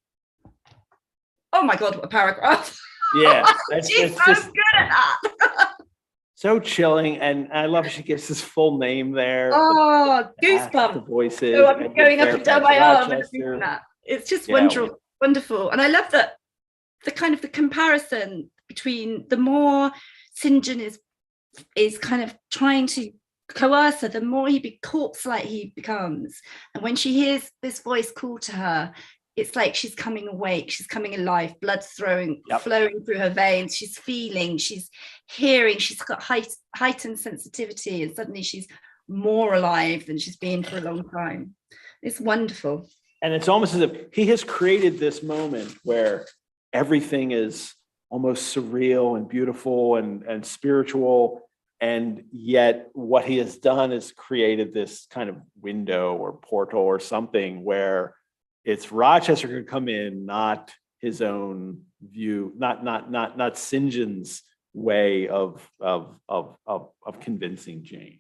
Oh my God, what a paragraph. Yeah. She's so good at that. So chilling, and I love she gives his full name there. Oh, goosebumps. The voices. So I'm going up and down my arm and everything like that. It's just wonderful. And I love that the kind of the comparison between the more St. John is kind of trying to coerce her, the more he corpse-like he becomes. And when she hears this voice call to her, it's like she's coming awake, she's coming alive, blood's flowing through her veins, she's feeling, she's hearing, she's got heightened sensitivity, and suddenly she's more alive than she's been for a long time. It's wonderful. And it's almost as if he has created this moment where everything is almost surreal and beautiful and spiritual. And yet what he has done is created this kind of window or portal or something where it's Rochester could come in, not his own view, not St. John's way of convincing Jane.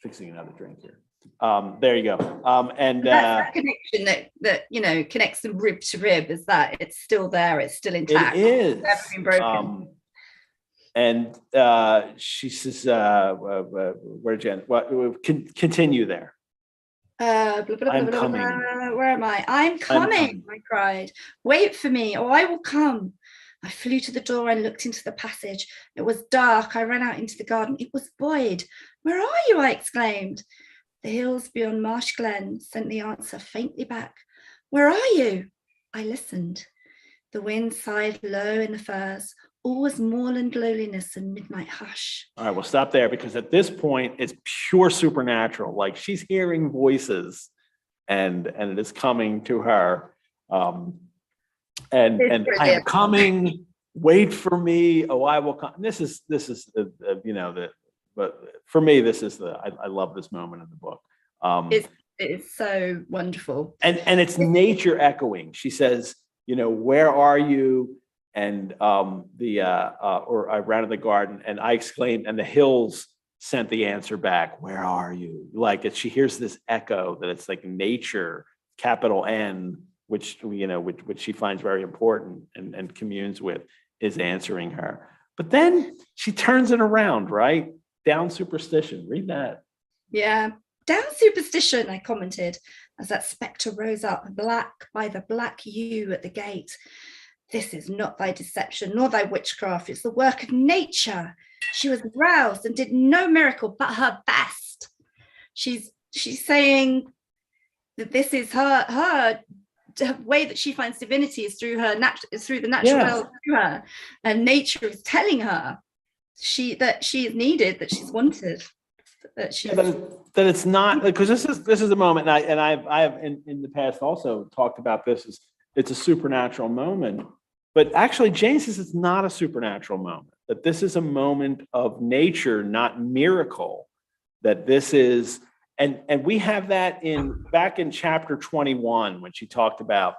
Fixing another drink here. There you go. And that's that connection that connects them rib to rib, is that it's still there, it's still intact. It is. It's never been broken. And she says, where Jen? What? Continue there. I'm coming. Where am I? I'm coming, I cried. Wait for me, or I will come. I flew to the door and looked into the passage. It was dark. I ran out into the garden. It was Boyd. Where are you? I exclaimed. The hills beyond Marsh Glen sent the answer faintly back. Where are you? I listened. The wind sighed low in the firs. All was moorland loneliness and midnight hush. All right, we'll stop there, because at this point it's pure supernatural. Like she's hearing voices, and it is coming to her. And I am coming. Wait for me. Oh, I will come. This is but for me, this is I love this moment in the book. It's so wonderful. And it's nature echoing. She says, where are you? And or I ran in the garden, and I exclaimed, and the hills sent the answer back, where are you? Like she hears this echo that it's like nature, capital N, which she finds very important and communes with, is answering her. But then she turns it around, right? Down superstition. Read that. Yeah. Down superstition, I commented, as that spectre rose up, black by the black yew at the gate. This is not thy deception, nor thy witchcraft. It's the work of nature. She was roused and did no miracle but her best. She's saying that this is her way that she finds divinity is through the natural world through her, and nature is telling her that she is needed, that she's wanted, that she's that it's not, because this is a moment, and I have in the past also talked about this, is it's a supernatural moment, but actually Jane says it's not a supernatural moment, that this is a moment of nature, not miracle, that this is. And we have that back in chapter 21 when she talked about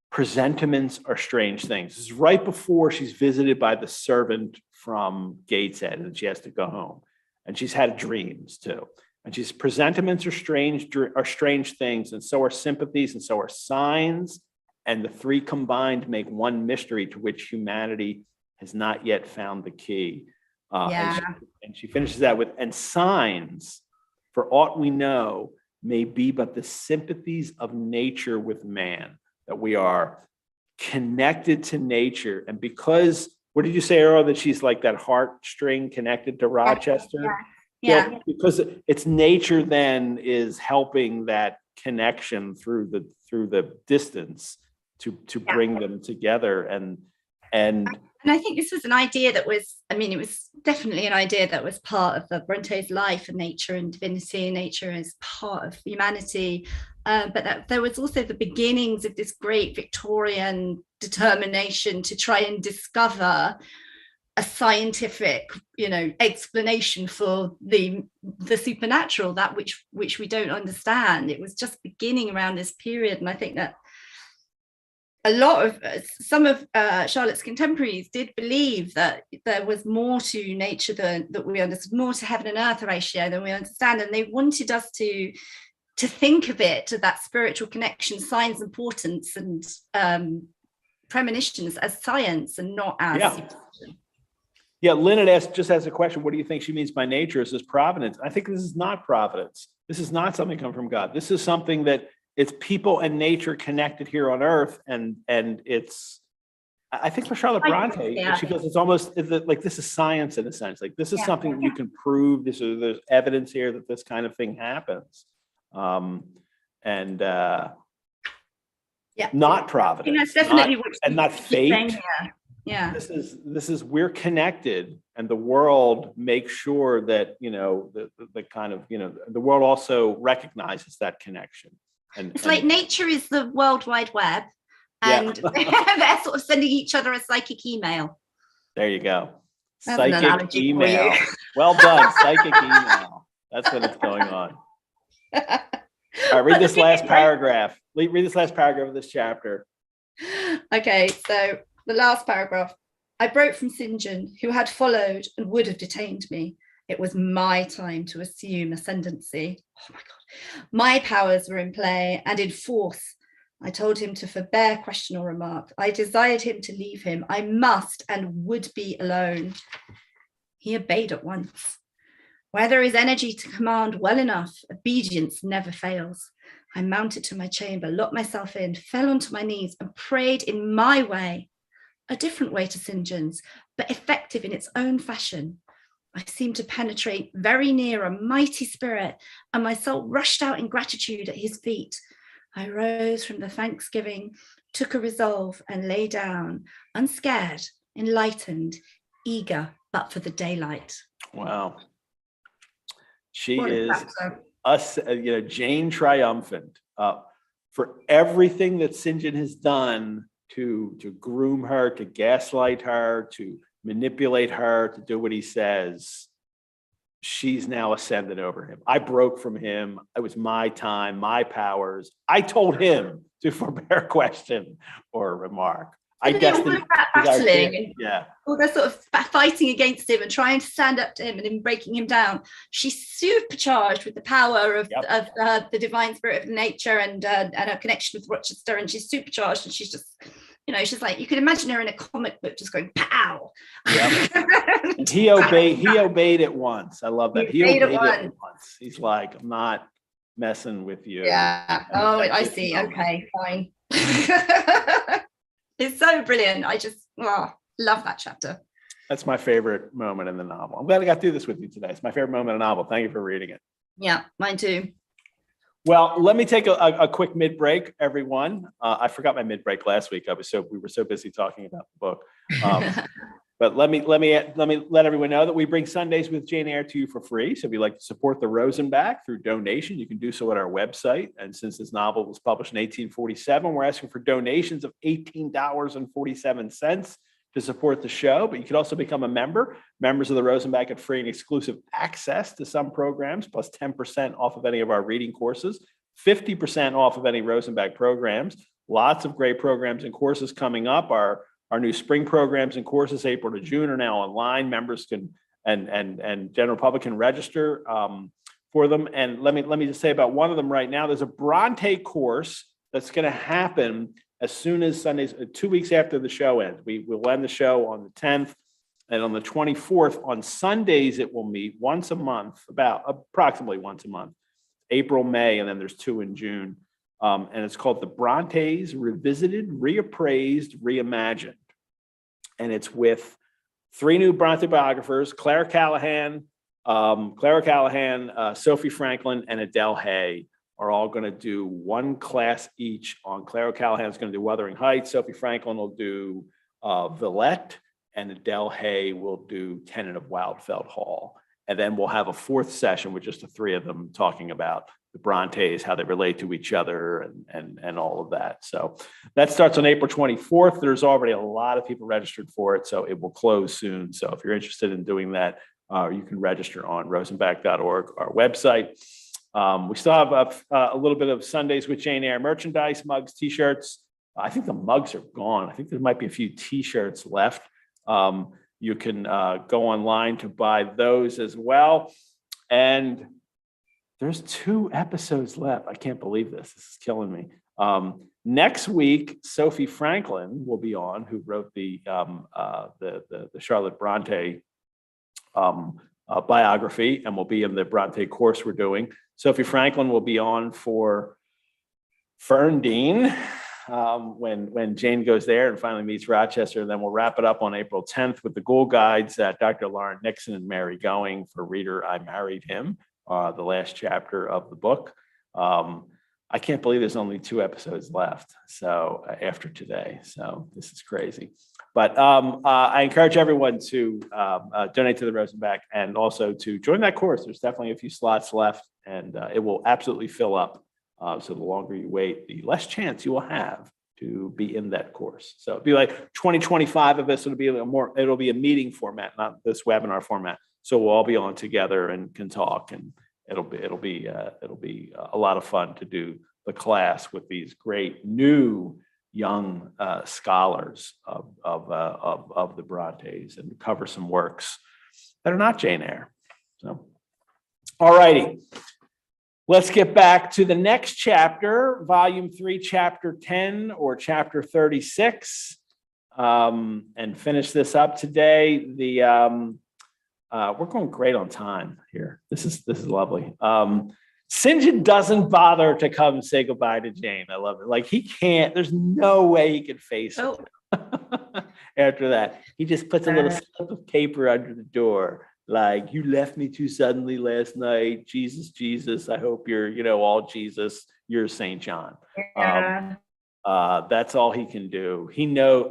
presentiments are strange things. This is right before she's visited by the servant from Gateshead and she has to go home. And she's had dreams too. And she's presentiments are strange things, and so are sympathies, and so are signs. And the three combined make one mystery to which humanity has not yet found the key. And she finishes that with, and signs, for aught we know, may be but the sympathies of nature with man, that we are connected to nature. And because, what did you say, Earl, that she's like that heartstring connected to Rochester? Yeah. Because it's nature then is helping that connection through the distance to bring them together. And I think this was an idea that was, it was definitely an idea that was part of the Bronte's life, and nature and divinity, and nature as part of humanity. But that there was also the beginnings of this great Victorian determination to try and discover a scientific, explanation for the supernatural, that which we don't understand. It was just beginning around this period, and I think that some of Charlotte's contemporaries did believe that there was more to nature than that we understood, more to heaven and earth ratio than we understand, and they wanted us to think of it, to that spiritual connection, signs and portents and premonitions as science and not as superstition. Yeah, Lynn had asked a question, what do you think she means by nature? Is this providence? I think this is not providence. This is not something come from God. This is something that it's people and nature connected here on earth. And it's, I think for Charlotte Bronte, she goes, it's almost like this is science in a sense. Like this is something you can prove. There's evidence here that this kind of thing happens. Not providence, that's definitely not fate. Yeah. This is we're connected, and the world makes sure that the kind of the world also recognizes that connection. And it's like nature is the World Wide Web, and they're sort of sending each other a psychic email. There you go. Psychic email. Well done, psychic email. That's what is going on. All right, read this last paragraph. Read this last paragraph of this chapter. Okay, so the last paragraph. I broke from St. John, who had followed and would have detained me. It was my time to assume ascendancy. Oh my God. My powers were in play and in force. I told him to forbear question or remark. I desired him to leave him. I must and would be alone. He obeyed at once. Where there is energy to command well enough, obedience never fails. I mounted to my chamber, locked myself in, fell onto my knees and prayed in my way, a different way to St. John's, but effective in its own fashion. I seemed to penetrate very near a mighty spirit, and my soul rushed out in gratitude at his feet. I rose from the thanksgiving, took a resolve, and lay down, unscared, enlightened, eager, but for the daylight. Wow. She is us, Jane triumphant for everything that St. John has done to groom her, to gaslight her, to manipulate her, to do what he says. She's now ascended over him. I broke from him. It was my time, my powers. I told him to forbear question or remark. I guess battling, all they're sort of fighting against him and trying to stand up to him and him breaking him down. She's supercharged with the power of the divine spirit of nature and her connection with Rochester, and she's supercharged, and she's just, she's like, you can imagine her in a comic book just going pow. Yep. And he obeyed it once. I love that. He obeyed it once. He's like, I'm not messing with you. Yeah. Oh, I see. Okay, fine. It's so brilliant. I just love that chapter. That's my favorite moment in the novel. I'm glad I got through this with you today. It's my favorite moment in the novel. Thank you for reading it. Yeah, mine too. Well, let me take a quick mid-break, everyone. I forgot my mid-break last week. We were so busy talking about the book. But let me let everyone know that we bring Sundays with Jane Eyre to you for free. So if you'd like to support the Rosenbach through donation, you can do so at our website. And since this novel was published in 1847, we're asking for donations of $18.47 to support the show. But you can also become a member. Members of the Rosenbach get free and exclusive access to some programs, plus 10% off of any of our reading courses, 50% off of any Rosenbach programs. Lots of great programs and courses coming up. Our new spring programs and courses, April to June, are now online. Members can and general public can register for them. And let me just say about one of them right now. There's a Bronte course that's going to happen as soon as Sundays, 2 weeks after the show ends. We'll end the show on the 10th, and on the 24th on Sundays it will meet once a month, about approximately once a month, April, May, and then there's 2 in June. And it's called The Brontes Revisited, Reappraised, Reimagined. And it's with 3 new Bronte biographers, Clara Callahan, Sophie Franklin, and Adele Hay are all going to do one class each on. Clara Callahan's going to do Wuthering Heights, Sophie Franklin will do Villette, and Adele Hay will do Tenant of Wildfeld Hall. And then we'll have a 4th session with just the 3 of them talking about the Brontes, how they relate to each other, and all of that. So that starts on April 24th. There's already a lot of people registered for it, so it will close soon. So if you're interested in doing that, you can register on rosenbach.org, our website. We still have a little bit of Sundays with Jane Eyre merchandise, mugs, t-shirts. I think the mugs are gone. I think there might be a few t-shirts left. You can go online to buy those as well. And there's 2 episodes left. I can't believe this. This is killing me. Next week, Sophie Franklin will be on, who wrote the Charlotte Bronte biography, and will be in the Bronte course we're doing. Sophie Franklin will be on for Ferndean when Jane goes there and finally meets Rochester. And then we'll wrap it up on April 10th with the Ghoul Guides, Dr. Lauren Nixon and Mary Going for reader I Married Him, the last chapter of the book. I can't believe there's only 2 episodes left. So after today, so this is crazy. But I encourage everyone to donate to the Rosenbach and also to join that course. There's definitely a few slots left, and it will absolutely fill up. So the longer you wait, the less chance you will have to be in that course. So it'll be like 20-25 of us. It'll be a meeting format, not this webinar format. So we'll all be on together and can talk, and it'll be a lot of fun to do the class with these great new young scholars of the Brontes, and cover some works that are not Jane Eyre. So, all righty. Let's get back to the next chapter, volume 3, chapter 10 or chapter 36, and finish this up today. We're going great on time here. This is lovely. St. John doesn't bother to come say goodbye to Jane. I love it. Like, he can't, there's no way he could face it. After that, he just puts a little slip of paper under the door. Like, you left me too suddenly last night. Jesus, Jesus, I hope you're, all Jesus. You're St. John. Yeah. That's all he can do.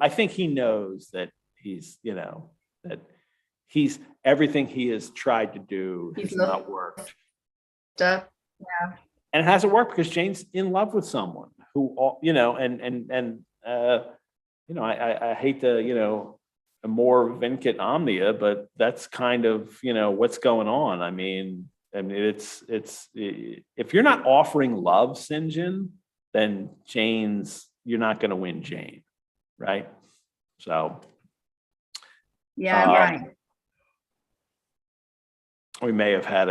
I think he knows that he's, that he's, everything he has tried to do has not worked. Yeah. And it hasn't worked because Jane's in love with someone who, I hate to, more vincit omnia, but that's kind of, what's going on. I mean, it's if you're not offering love, St. John, then you're not going to win Jane, right? So, yeah, right. We may have had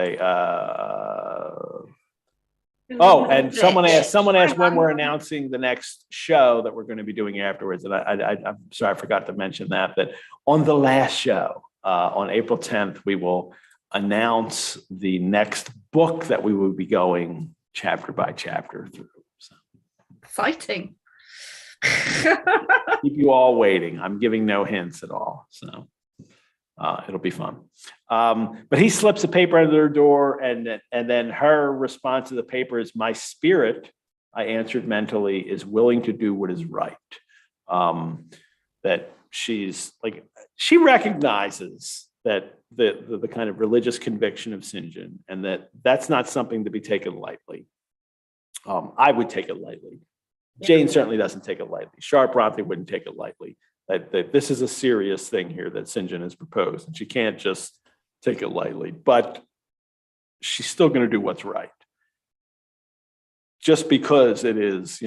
and someone asked when we're announcing the next show that we're going to be doing afterwards. And I'm sorry, I forgot to mention that on the last show, on April 10th, we will announce the next book that we will be going chapter by chapter through. So. Exciting. keep you all waiting. I'm giving no hints at all. So it'll be fun. But he slips a paper under their door, and then her response to the paper is, "My spirit," I answered mentally, "is willing to do what is right." That she's like, she recognizes that the kind of religious conviction of St. John, and that's not something to be taken lightly. I would take it lightly. Jane certainly doesn't take it lightly. Charlotte Bronte wouldn't take it lightly. That this is a serious thing here that St. John has proposed, and she can't just take it lightly. But she's still going to do what's right, just because it is,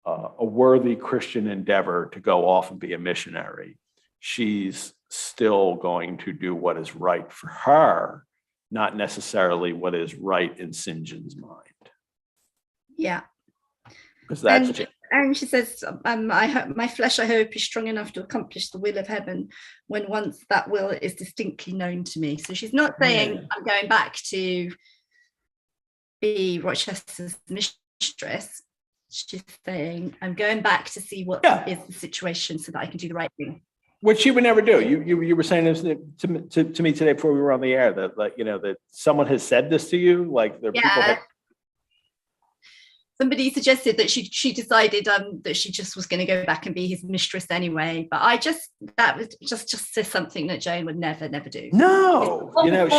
a worthy Christian endeavor to go off and be a missionary. She's still going to do what is right for her, not necessarily what is right in St. John's mind. Yeah. Because that's and she says, my flesh, I hope, is strong enough to accomplish the will of heaven when once that will is distinctly known to me. So she's not saying, I'm going back to be Rochester's mistress. She's saying, I'm going back to see what is the situation so that I can do the right thing. Which she would never do. You were saying this to me today before we were on the air, that that someone has said this to you, like people have. Somebody suggested that she decided that she just was going to go back and be his mistress anyway. But that was just something that Jane would never do. No,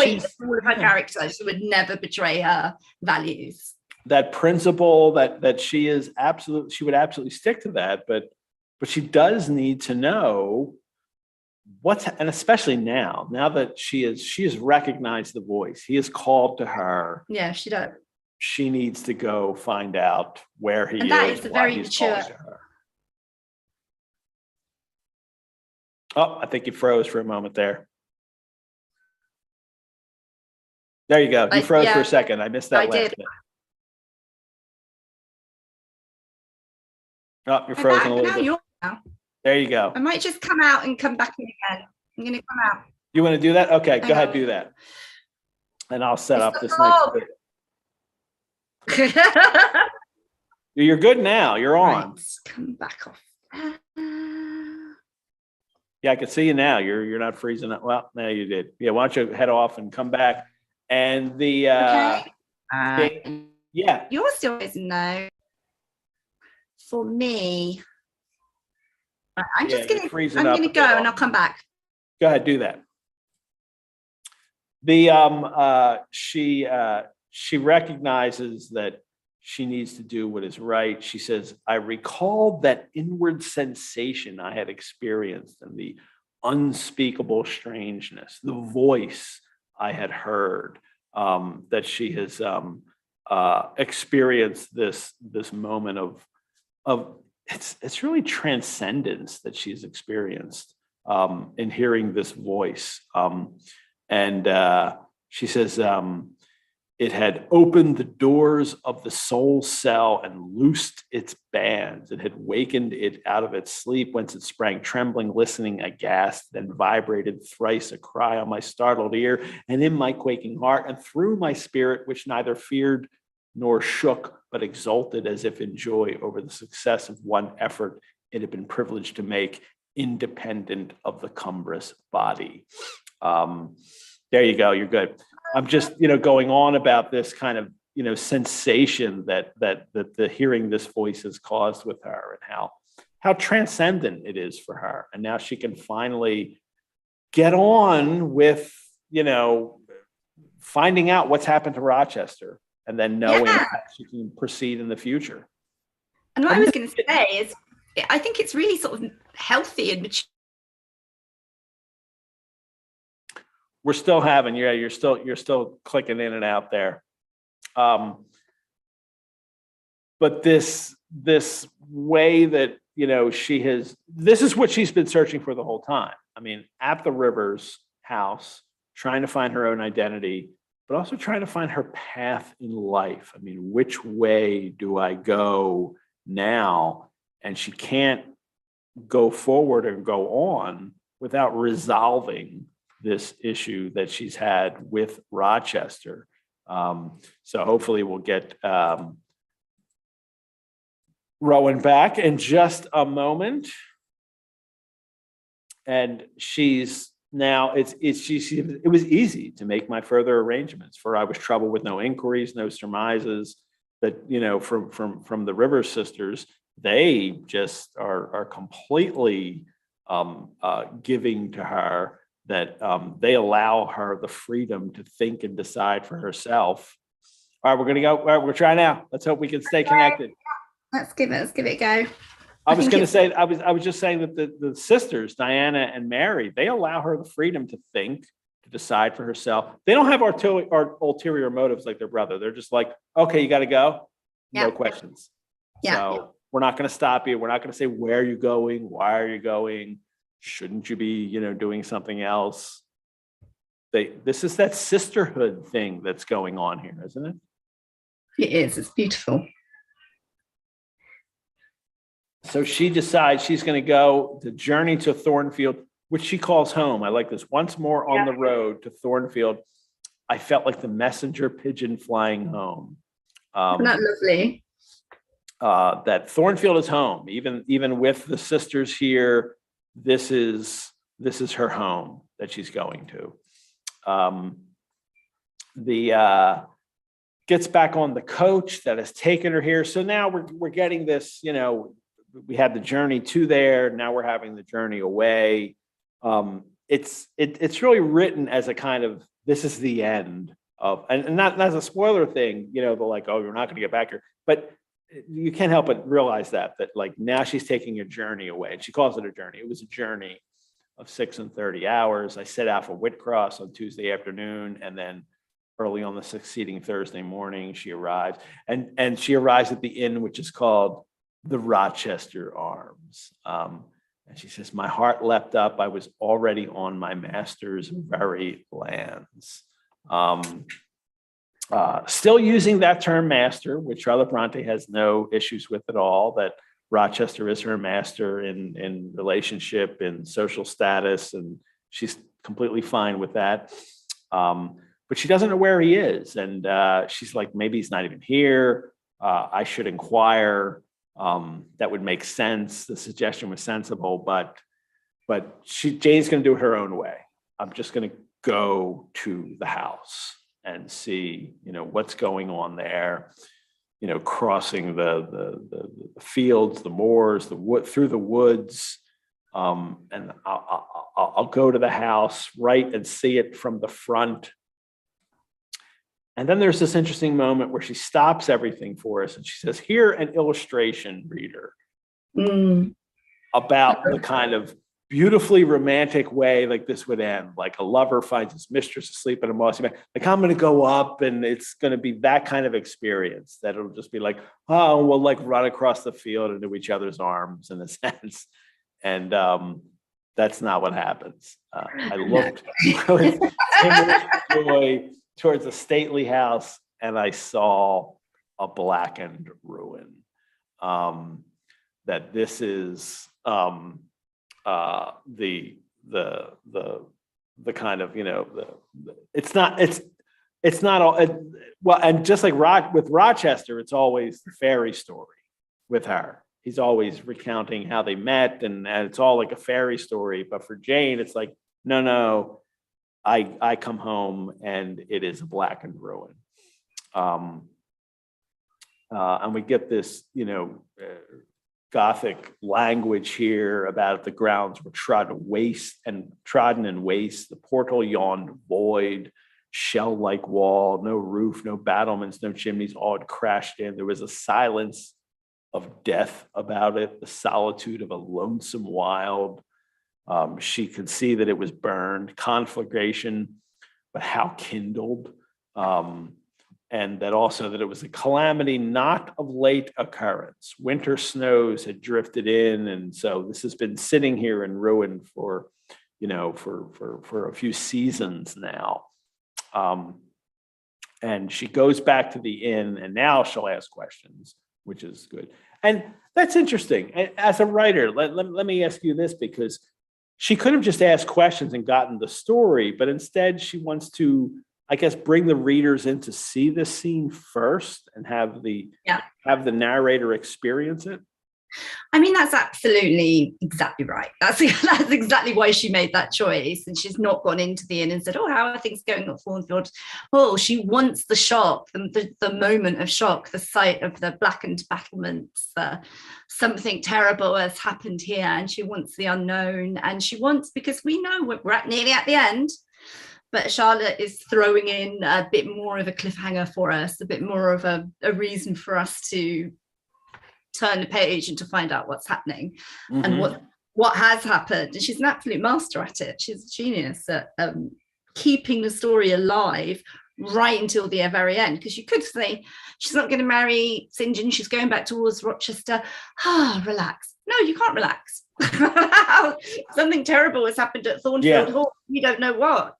she's all of her character. She would never betray her values. That principle that she would absolutely stick to that, but she does need to know and especially now that she has recognized the voice, he has called to her. Yeah, she does. She needs to go find out where he is. And that is very mature. Oh, I think you froze for a moment there. There you go. You froze for a second. I missed that. I did. Oh, you're frozen a little bit. There you go. I might just come out and come back in again. I'm going to come out. You want to do that? Okay, go ahead, do that. And I'll set up this next bit. You're good now. You're on. Right, come back off. Yeah, I can see you now. You're not freezing up. Well, no, you did. Yeah, why don't you head off and come back? And the yeah, you're still no. For me, I'm just gonna go and I'll come back. Go ahead, do that. The she recognizes that she needs to do what is right. She says, I recall that inward sensation I had experienced and the unspeakable strangeness, the voice I had heard, that she has experienced this moment of it's really transcendence that she's experienced in hearing this voice. And she says, it had opened the doors of the soul cell and loosed its bands. It had wakened it out of its sleep, whence it sprang trembling, listening, aghast, then vibrated thrice a cry on my startled ear and in my quaking heart, and through my spirit, which neither feared nor shook, but exulted as if in joy over the success of one effort it had been privileged to make, independent of the cumbrous body. There you go. You're good. I'm just, going on about this kind of, sensation that the hearing this voice has caused with her, and how transcendent it is for her. And now she can finally get on with, finding out what's happened to Rochester, and then knowing how she can proceed in the future. And what I was going to say is, I think it's really sort of healthy and mature. We're still having, you're still clicking in and out there. But this way that, this is what she's been searching for the whole time. I mean, at the Rivers house, trying to find her own identity, but also trying to find her path in life. I mean, which way do I go now? And she can't go forward and go on without resolving this issue that she's had with Rochester. So hopefully we'll get Rowan back in just a moment. And she's now, it was easy to make my further arrangements, for I was troubled with no inquiries, no surmises, that, from the Rivers sisters. They just are completely giving to her, that they allow her the freedom to think and decide for herself. All right, we're going to go. All right, we're trying now. Let's hope we can stay connected. Let's give it a go. I was just saying that the sisters, Diana and Mary, they allow her the freedom to think, to decide for herself. They don't have ulterior motives like their brother. They're just like, okay, you got to go. No questions. So we're not going to stop you. We're not going to say, where are you going? Why are you going? Shouldn't you be, doing something else? This is that sisterhood thing that's going on here, isn't it? It is. It's beautiful. So she decides she's going to go the journey to Thornfield, which she calls home. I like this. Once more on the road to Thornfield, I felt like the messenger pigeon flying home. Isn't that lovely? That Thornfield is home, even with the sisters here. This is her home that she's going to. Gets back on the coach that has taken her here. So now we're getting this, we had the journey to there. Now we're having the journey away. It's really written as a kind of, this is the end of, and not as a spoiler thing, they're like, oh, you're not going to get back here. But you can't help but realize that like now she's taking a journey away, and she calls it a journey. It was a journey of 36 hours. I set out for Whitcross on Tuesday afternoon, and then early on the succeeding Thursday morning, she arrives, and she arrives at the inn, which is called the Rochester Arms. And she says, my heart leapt up. I was already on my master's very lands. Still using that term master, which Charlotte Bronte has no issues with at all, that Rochester is her master in relationship and social status, and she's completely fine with that. But she doesn't know where he is, and she's like, maybe he's not even here. I should inquire. That would make sense. The suggestion was sensible, but Jane's going to do it her own way. I'm just going to go to the house and see, what's going on there. Crossing the fields, the moors, through the woods, and I'll go to the house, right, and see it from the front. And then there's this interesting moment where she stops everything for us, and she says, "Here, an illustration, reader, about the kind of beautifully romantic way like this would end, like a lover finds his mistress asleep in a mossy bed. Like, I'm going to go up, and it's going to be that kind of experience that it'll just be like, oh, we'll like run across the field into each other's arms in a sense." And that's not what happens. I looked with timid joy towards a stately house, and I saw a blackened ruin. That this is the kind of, it's not all well, and just like with Rochester, it's always the fairy story with her. He's always recounting how they met, and it's all like a fairy story. But for Jane, it's like, no, I come home and it is a blackened ruin. And we get this, Gothic language here about the grounds were trodden and waste. The portal yawned void, shell-like wall, no roof, no battlements, no chimneys, all had crashed in. There was a silence of death about it, the solitude of a lonesome wild. She could see that it was burned, conflagration, but how kindled. And that also that it was a calamity not of late occurrence. Winter snows had drifted in, and so this has been sitting here in ruin for a few seasons now. And she goes back to the inn, and now she'll ask questions, which is good. And that's interesting. As a writer, let me ask you this, because she could have just asked questions and gotten the story, but instead she wants to, I guess, bring the readers in to see this scene first and have the narrator experience it. I mean, that's absolutely exactly right. That's exactly why she made that choice. And she's not gone into the inn and said, oh, how are things going at Thornfield Hall? She wants the shock, the moment of shock, the sight of the blackened battlements, something terrible has happened here. And she wants the unknown. And she wants, because we know we're nearly at the end, but Charlotte is throwing in a bit more of a cliffhanger for us, a bit more of a reason for us to turn the page and to find out what's happening and what has happened. And she's an absolute master at it. She's a genius at keeping the story alive right until the very end. Because you could say she's not going to marry St. John, she's going back towards Rochester. Relax. No, you can't relax. Something terrible has happened at Thornfield Hall. You don't know what.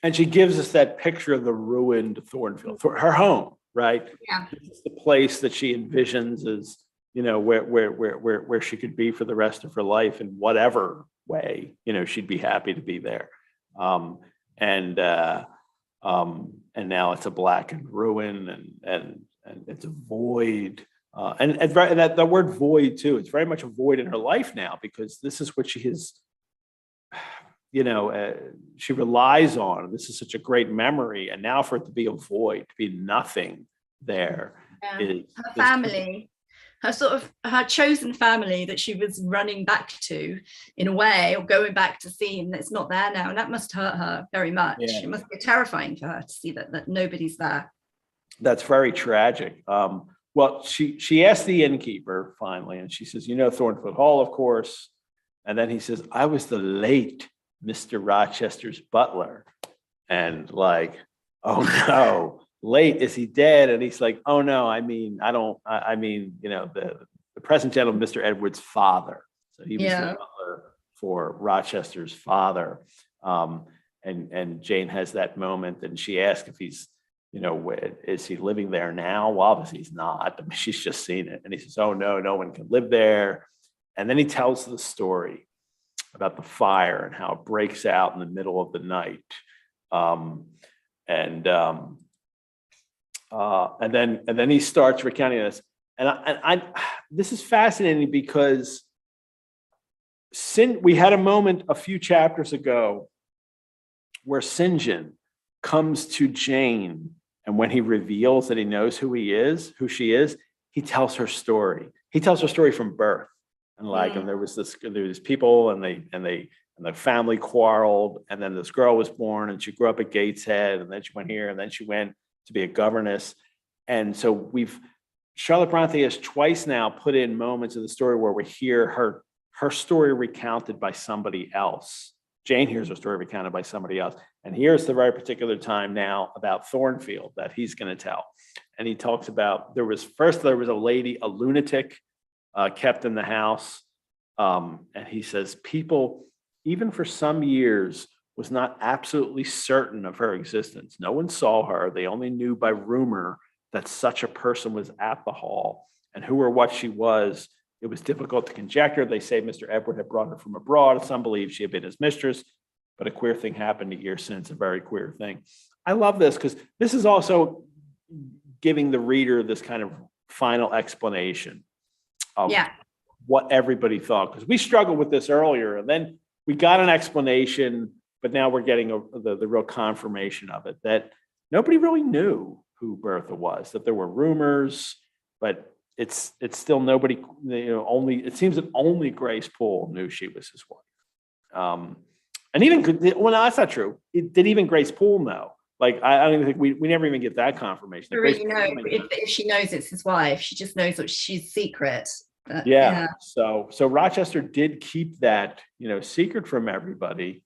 And she gives us that picture of the ruined Thornfield, her home. Right. Yeah. It's the place that she envisions as, where she could be for the rest of her life in whatever way, she'd be happy to be there. And now it's a blackened ruin and it's a void. And that the word void too, it's very much a void in her life now, because this is what she has, she relies on. This is such a great memory. And now for it to be a void, to be nothing there is her family, her chosen family that she was running back to in a way, or going back to see, and it's not there now. And that must hurt her very much. It must be terrifying for her to see that nobody's there. That's very tragic. Well, she asked the innkeeper finally, and she says, Thornfield Hall, of course. And then he says, I was the late Mr. Rochester's butler. And like, oh no, late, is he dead? And he's like, oh no, the present gentleman, Mr. Edward's father. So he was the butler for Rochester's father. And Jane has that moment, and she asks if he's, is he living there now? Well, obviously he's not. I mean, she's just seen it. And he says, oh no one can live there. And then he tells the story about the fire and how it breaks out in the middle of the night. And then he starts recounting this. And I this is fascinating, because we had a moment a few chapters ago where St. John comes to Jane, and when he reveals that he knows who she is, he tells her story. He tells her story from birth. And and there was people, and the family quarreled, and then this girl was born, and she grew up at Gateshead, and then she went here, and then she went to be a governess. And so Charlotte Bronte has twice now put in moments of the story where we hear her story recounted by somebody else. Jane hears her story recounted by somebody else. And here's the very particular time now about Thornfield that he's going to tell. And he talks about, there was a lady, a lunatic, kept in the house. And he says, people, even for some years, was not absolutely certain of her existence. No one saw her. They only knew by rumor that such a person was at the hall, and who or what she was, it was difficult to conjecture. They say Mr. Edward had brought her from abroad. Some believe she had been his mistress, but a queer thing happened a year since, a very queer thing. I love this, because this is also giving the reader this kind of final explanation of what everybody thought, because we struggled with this earlier, and then we got an explanation, but now we're getting the real confirmation of it, that nobody really knew who Bertha was, that there were rumors, but it's still nobody, it seems that only Grace Poole knew she was his wife. And even, well, no, that's not true. Did even Grace Poole know? Like, I don't even think we never even get that confirmation. I really know if she knows it's his wife. She just knows that she's secret. So Rochester did keep that, secret from everybody.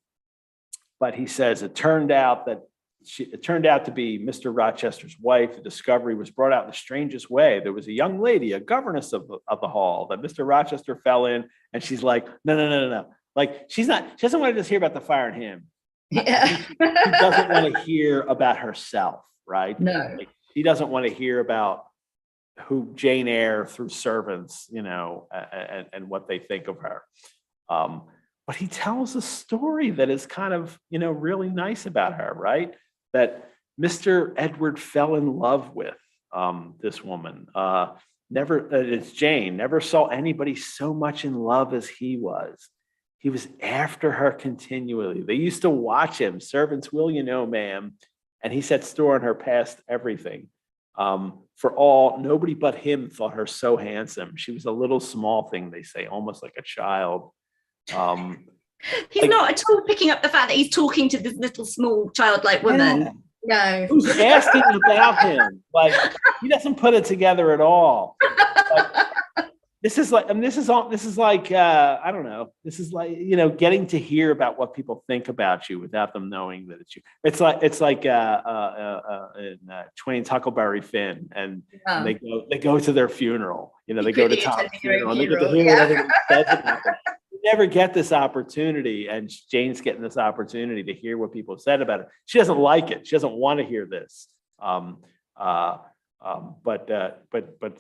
But he says it turned out to be Mr. Rochester's wife. The discovery was brought out in the strangest way. There was a young lady, a governess of the hall, that Mr. Rochester fell in, and she's like, no. Like, she doesn't want to just hear about the fire and him. Yeah. She doesn't want to hear about herself, right? No. Like, she doesn't want to hear about who Jane Eyre through servants, and what they think of her. But he tells a story that is kind of, really nice about her, right? That Mr. Edward fell in love with this woman. it's Jane, never saw anybody so much in love as he was. He was after her continually. They used to watch him. Servants will, you know, ma'am. And he set store on her past everything. For all, nobody but him thought her so handsome. She was a little small thing, they say, almost like a child. He's not at all picking up the fact that he's talking to this little small childlike woman. Yeah. No. Who's asking about him? Like, he doesn't put it together at all. This is like, I don't know. This is like, you know, getting to hear about what people think about you without them knowing that it's you. It's like in Twain's Huckleberry Finn, and they go to their funeral. You know, they go to Tom's funeral and they get to hear what everyone says about them. You never get this opportunity, and Jane's getting this opportunity to hear what people have said about her. She doesn't like it. She doesn't want to hear this. But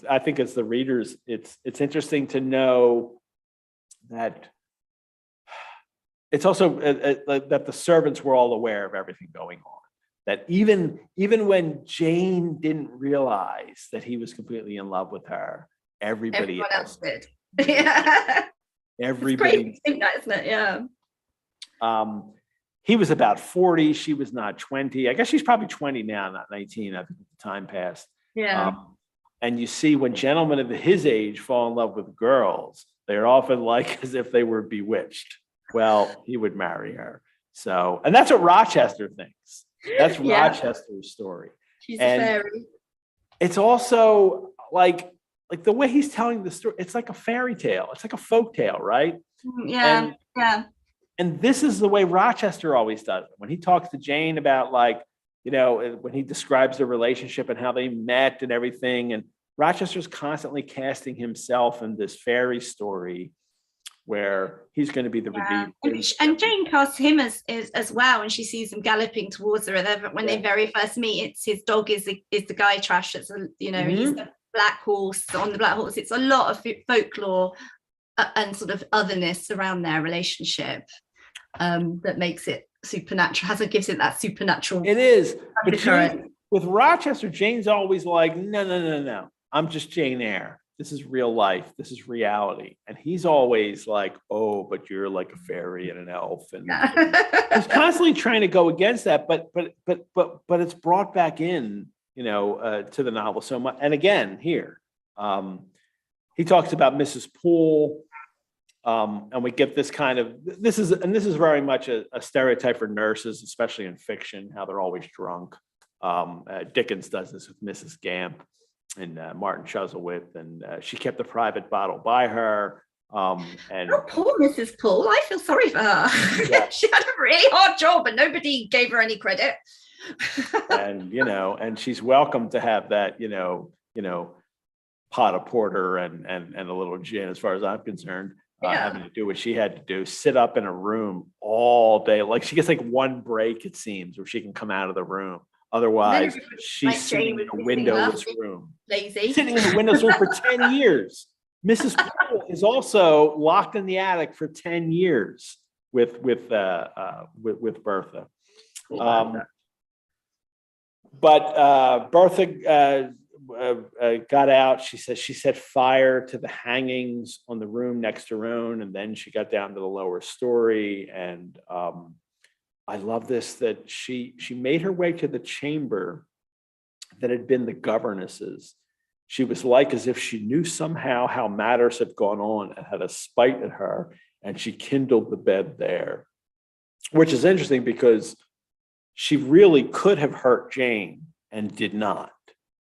I think as the readers, it's interesting to know that it's also that the servants were all aware of everything going on. That even when Jane didn't realize that he was completely in love with her, everybody else did. Yeah. Everybody. It's crazy, isn't it? Yeah. He was about 40. She was not 20. I guess she's probably 20 now, not 19. I think the time passed. Yeah. And you see, when gentlemen of his age fall in love with girls, they're often like as if they were bewitched. Well, he would marry her. So, and that's what Rochester thinks. That's Rochester's story. She's a fairy. It's also like the way he's telling the story. It's like a fairy tale. It's like a folk tale, right? Yeah. And this is the way Rochester always does it. When he talks to Jane about, like, you know, when he describes their relationship and how they met and everything, and Rochester's constantly casting himself in this fairy story where he's going to be the redeemed. And Jane casts him as well, and she sees him galloping towards her. When they very first meet, it's his dog is the guy trash. It's he's the black horse on the black horse. It's a lot of folklore and sort of otherness around their relationship that makes it supernatural. Gives it that supernatural. It is, but Jane, with Rochester, Jane's always like, no. I'm just Jane Eyre. This is real life. This is reality. And he's always like, oh, but you're like a fairy and an elf. And he's constantly trying to go against that. But it's brought back in, you know, to the novel so much. And again, here, he talks about Mrs. Poole. And we get this kind of, this is very much a stereotype for nurses, especially in fiction, how they're always drunk. Dickens does this with Mrs. Gamp and Martin Chuzzlewit, and she kept a private bottle by her. And poor Mrs. Poole, I feel sorry for her. Yeah. She had a really hard job and nobody gave her any credit. And, you know, and she's welcome to have that, you know, pot of porter and a little gin, as far as I'm concerned. Having to do what she had to do, sit up in a room all day. Like, she gets like one break, it seems, where she can come out of the room. Otherwise, she's sitting in a windowless room. Lazy. Sitting in a windowless room for 10 years. Mrs. Poole is also locked in the attic for 10 years with Bertha. But Bertha got out. She set fire to the hangings on the room next to her own, and then she got down to the lower story. And I love this, that she made her way to the chamber that had been the governess's. She was like as if she knew somehow how matters had gone on and had a spite at her, and she kindled the bed there, which is interesting because she really could have hurt Jane and did not.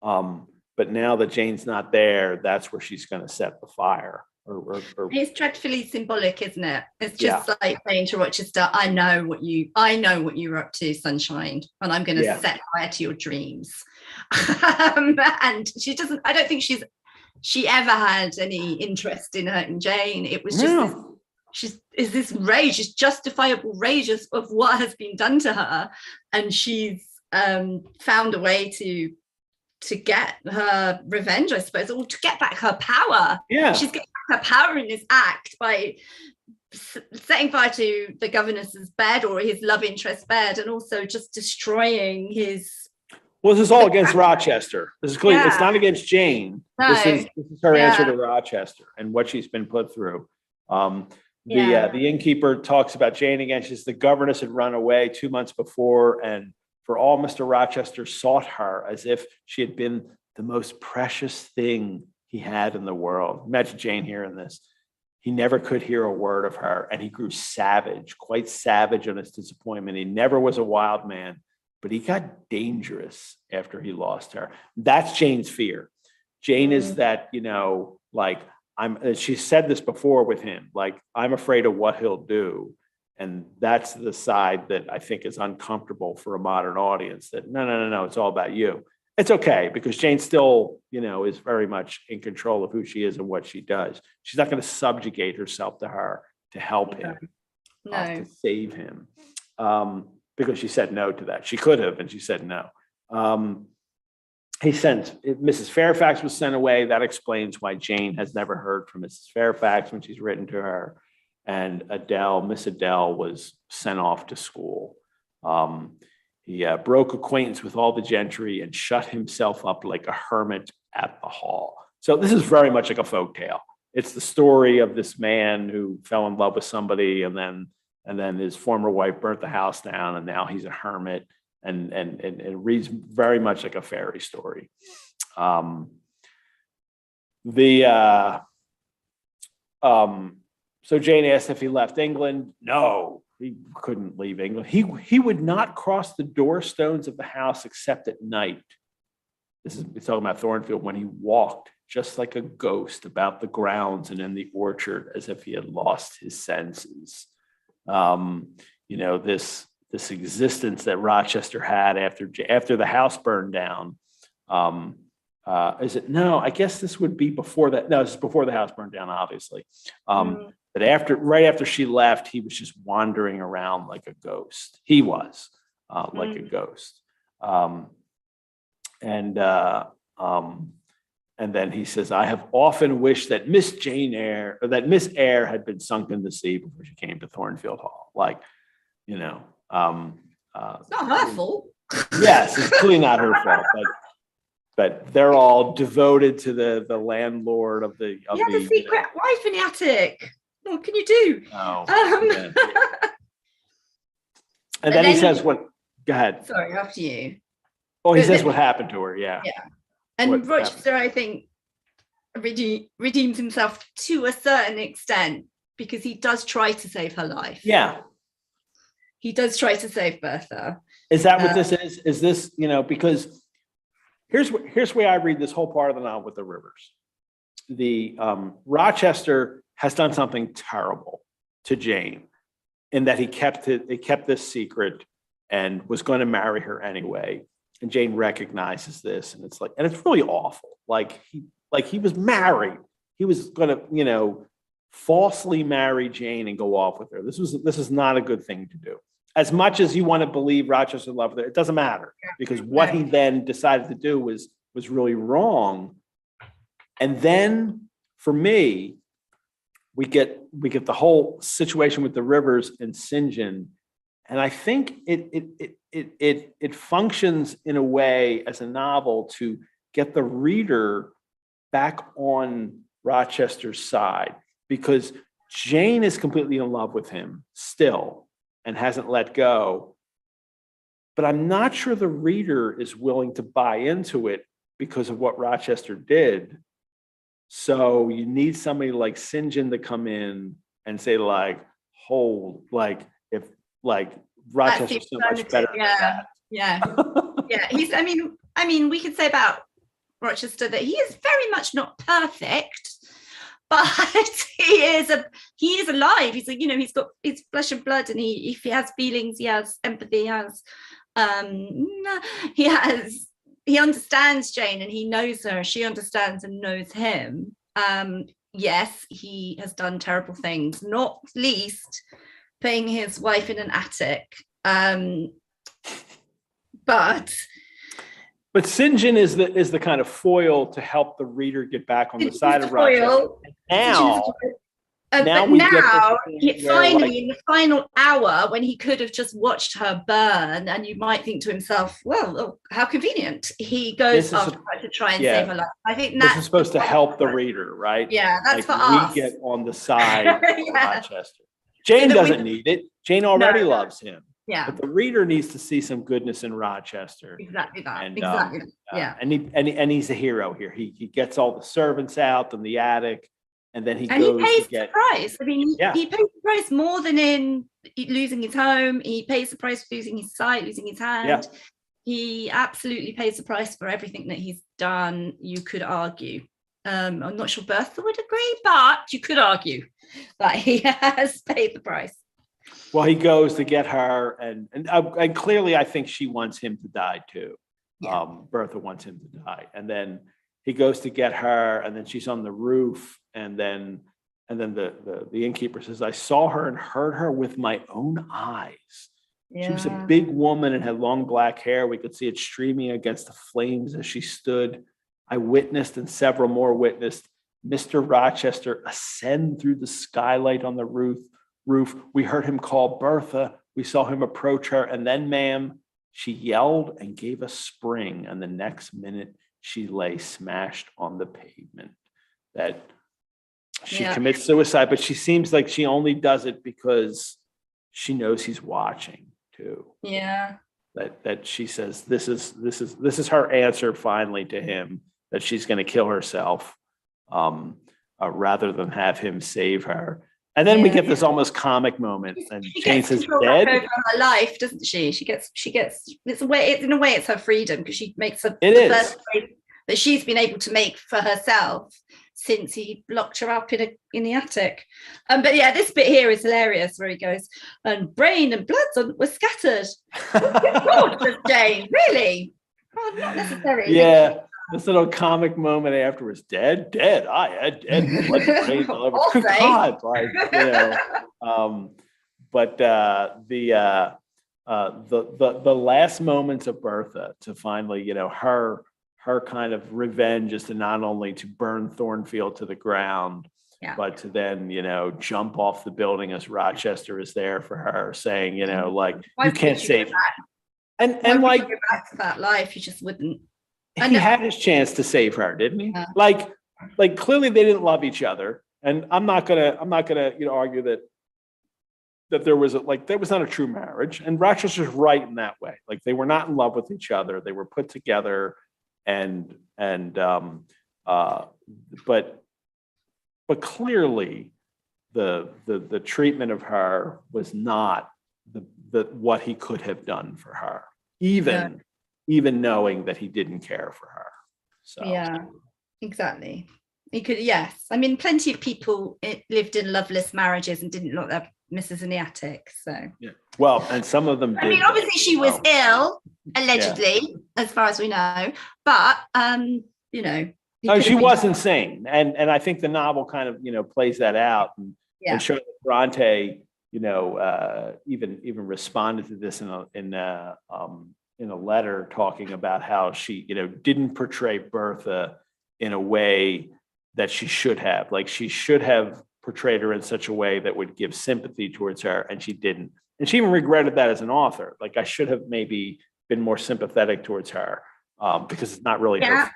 But now that Jane's not there, that's where she's going to set the fire. Or it's dreadfully symbolic, isn't it? It's just like saying to Rochester, I know what you were up to, sunshine, and I'm going to set fire to your dreams. And she doesn't. I don't think she ever had any interest in hurting Jane. It was just this rage, this justifiable rage of what has been done to her, and she's found a way to get her revenge, I suppose, or to get back her power. Yeah, she's getting back her power in this act by setting fire to the governess's bed, or his love interest's bed, and also just destroying his Well, this is all against Rochester. This is clear. It's not against Jane. No. This is her answer to Rochester and what she's been put through. The innkeeper talks about Jane again. She says the governess had run away 2 months before, and for all Mr. Rochester sought her as if she had been the most precious thing he had in the world. Imagine Jane hearing this. He never could hear a word of her, and he grew savage, quite savage on his disappointment. He never was a wild man, but he got dangerous after he lost her. That's Jane's fear. Jane is that, she said this before with him, like, I'm afraid of what he'll do. And that's the side that I think is uncomfortable for a modern audience, that no, it's all about you. It's okay, because Jane still, is very much in control of who she is and what she does. She's not going to subjugate herself to her to help him, to save him, because she said no to that. She could have, and she said no. Mrs. Fairfax was sent away. That explains why Jane has never heard from Mrs. Fairfax when she's written to her. And Miss Adele was sent off to school. He broke acquaintance with all the gentry and shut himself up like a hermit at the hall. So this is very much like a folktale. It's the story of this man who fell in love with somebody, and then his former wife burnt the house down, and now he's a hermit, and it reads very much like a fairy story. So Jane asked if he left England. No, he couldn't leave England. He would not cross the doorstones of the house except at night. We're talking about Thornfield, when he walked just like a ghost about the grounds and in the orchard, as if he had lost his senses. This existence that Rochester had after the house burned down. I guess this would be before that. No, this is before the house burned down, obviously. But right after she left, he was just wandering around like a ghost. He was like a ghost. And then he says, I have often wished that Miss Eyre had been sunk in the sea before she came to Thornfield Hall. It's not her fault. Yes, it's clearly not her fault, but they're all devoted to the landlord of the secret wife in the attic. What can you do? And then he says, "What? Go ahead." Sorry, after you. Oh, he says what happened to her. Yeah. And Rochester, I think, redeems himself to a certain extent, because he does try to save her life. Yeah. He does try to save Bertha. Is that what this is? Is this, because here's where I read this whole part of the novel with the Rivers. The Rochester has done something terrible to Jane, in that he kept this secret and was going to marry her anyway. And Jane recognizes this, and it's really awful. He was married. He was going to, falsely marry Jane and go off with her. This is not a good thing to do. As much as you want to believe Rochester loved her, it doesn't matter, because what he then decided to do was really wrong. And then, for me, we get the whole situation with the Rivers and St. John, and I think it functions in a way as a novel to get the reader back on Rochester's side, because Jane is completely in love with him still and hasn't let go. But I'm not sure the reader is willing to buy into it because of what Rochester did. So you need somebody like St. John to come in and say, if Rochester's so much better than that. Yeah. We could say about Rochester that he is very much not perfect, but he is alive. He's flesh and blood, and if he has feelings, he has empathy, he understands Jane, and he knows her. She understands and knows him. Yes, he has done terrible things, not least putting his wife in an attic. But St. John is the kind of foil to help the reader get back on the side of Rochester. But we get this now, point where, finally, like, in the final hour, when he could have just watched her burn, and you might think to himself, well, oh, how convenient. He goes after her to try and save her life. I think this that's is supposed to help the reader, right? Yeah, that's like for us. We get on the side of Yeah. Rochester. Jane So doesn't need it. Jane already No. loves him. Yeah, But the reader needs to see some goodness in Rochester. exactly that. And, Exactly. Yeah. And he's a hero here. He gets all the servants out in the attic, and then he And he goes pays to get. the price. I mean, Yeah. he pays the price more than in losing his home. He pays the price for losing his sight, losing his hand. Yeah. He absolutely pays the price for everything that he's done, you could argue. I'm not sure Bertha would agree, but you could argue that he has paid the price. Well, he goes to get her, and clearly, I think she wants him to die too. Yeah. Bertha wants him to die, and then he goes to get her, and then she's on the roof, and then the innkeeper says, "I saw her and heard her with my own eyes." Yeah. She was a big woman and had long black hair. We could see it streaming against the flames as she stood. I witnessed, and several more witnessed, Mr. Rochester ascend through the skylight on the roof. We heard him call Bertha. We saw him approach her. And then, ma'am, she yelled and gave a spring. And the next minute, she lay smashed on the pavement. That she commits suicide, but she seems like she only does it because she knows he's watching too. Yeah. That she says this is her answer finally to him, that she's going to kill herself rather than have him save her. And then we get this almost comic moment, and Jane says, "Dead." Over her life, doesn't she? She gets. It's a way. In a way, it's her freedom, because she makes the first choice that she's been able to make for herself since he locked her up in the attic. But yeah, this bit here is hilarious, where he goes, "And brain and blood were scattered." God, says Jane, really? Oh, not necessary. Yeah. This little comic moment afterwards, dead. I had dead blood brains all over. Good God, like, but the last moments of Bertha to finally, her kind of revenge is to not only to burn Thornfield to the ground, but to then, jump off the building as Rochester is there for her, saying, like, you can't save her. And like, go back to that life, you just wouldn't. He had his chance to save her, didn't he? Yeah. Like clearly they didn't love each other, and I'm not gonna argue that there was not a true marriage, and Rochester's right in that way. Like, they were not in love with each other; they were put together, but clearly the treatment of her was not the what he could have done for her, even knowing that he didn't care for her. So yeah, exactly. He could, yes. I mean, plenty of people lived in loveless marriages and didn't lock their missus in the attic. So yeah. Well, and some of them did. I mean, obviously she was ill, allegedly, as far as we know. But she was insane, and I think the novel kind of plays that out, and Charlotte Bronte, even responded to this in a letter, talking about how she, didn't portray Bertha in a way that she should have. Like, she should have portrayed her in such a way that would give sympathy towards her, and she didn't. And she even regretted that as an author. Like, I should have maybe been more sympathetic towards her, because it's not really her fault.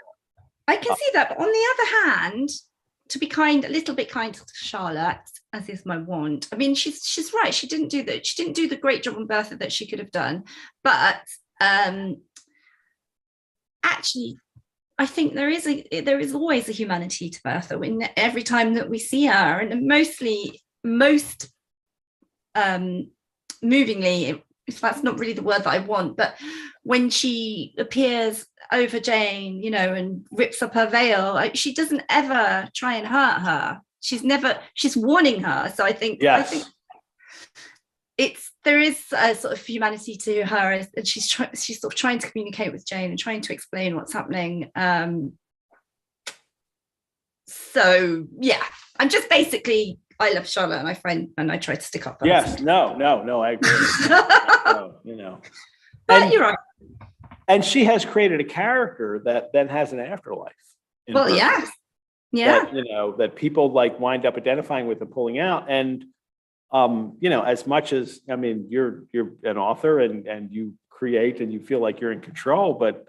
I can see that. But on the other hand, to be a little bit kind to Charlotte, as is my wont. I mean, she's right. She didn't do that. She didn't do the great job on Bertha that she could have done. But actually, I think there is always a humanity to Bertha in every time that we see her, and most movingly, if that's not really the word that I want, but when she appears over Jane, and rips up her veil, she doesn't ever try and hurt her. She's warning her. So I think there is a sort of humanity to her, and she's sort of trying to communicate with Jane and trying to explain what's happening. So yeah, I'm just basically, I love Charlotte, my friend, and I try to stick up for her. Yes, no, I agree. But you're right. And she has created a character that then has an afterlife. Well, yes. Yeah. that, that people like wind up identifying with and pulling out. And, as much as, I mean, you're an author and you create and you feel like you're in control, but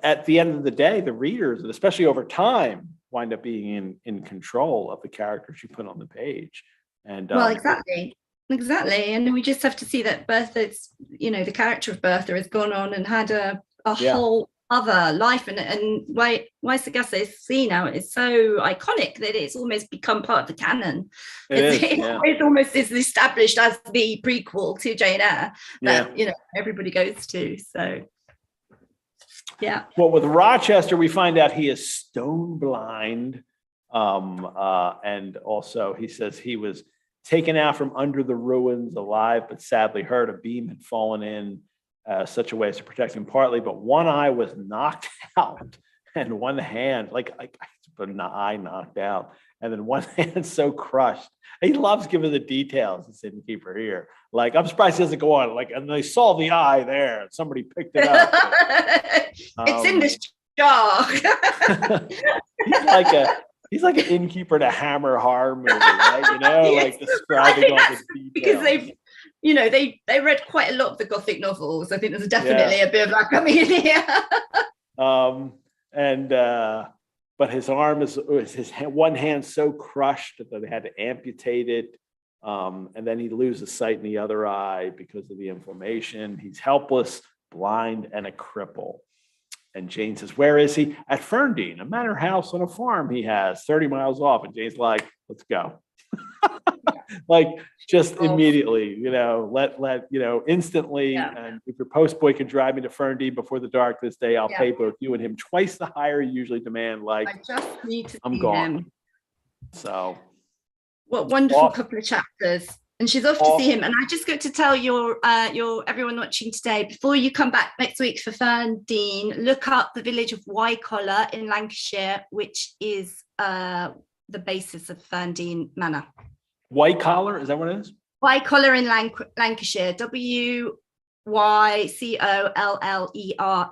at the end of the day, the readers, and especially over time, wind up being in control of the characters you put on the page. And well, exactly. And we just have to see that Bertha's, the character of Bertha has gone on and had a whole other life, and why Sagace's scene now is so iconic that it's almost become part of the canon. It's almost is established as the prequel to Jane Eyre that everybody goes to. So yeah. Well, with Rochester, we find out he is stone blind, and also he says he was taken out from under the ruins alive, but sadly hurt. A beam had fallen in such a way as to protect him partly, but one eye was knocked out, and one hand, an eye knocked out, and then one hand so crushed. He loves giving the details, the innkeeper here. Like, I'm surprised he doesn't go on. Like, and they saw the eye there, and somebody picked it up. It's in this jar. He's like an innkeeper in a Hammer horror movie, right? Like describing all the details. Because they read quite a lot of the Gothic novels. I think there's definitely a bit of that coming in here. But his arm his one hand so crushed that they had to amputate it. And then he loses sight in the other eye because of the inflammation. He's helpless, blind, and a cripple. And Jane says, where is he? At Ferndean, a manor house on a farm he has 30 miles off. And Jane's like, let's go. Just immediately, instantly. Yeah. And if your postboy can drive me to Ferndean before the dark this day, I'll pay both you and him twice the hire you usually demand. Like, I just need to I'm gone. Him. So what wonderful couple of chapters. And she's off to see him. And I just got to tell your everyone watching today, before you come back next week for Ferndean, look up the village of Watercolor in Lancashire, which is the basis of Ferndean Manor. Watercolor, is that what it is? Watercolor in Lancashire, Wycoller.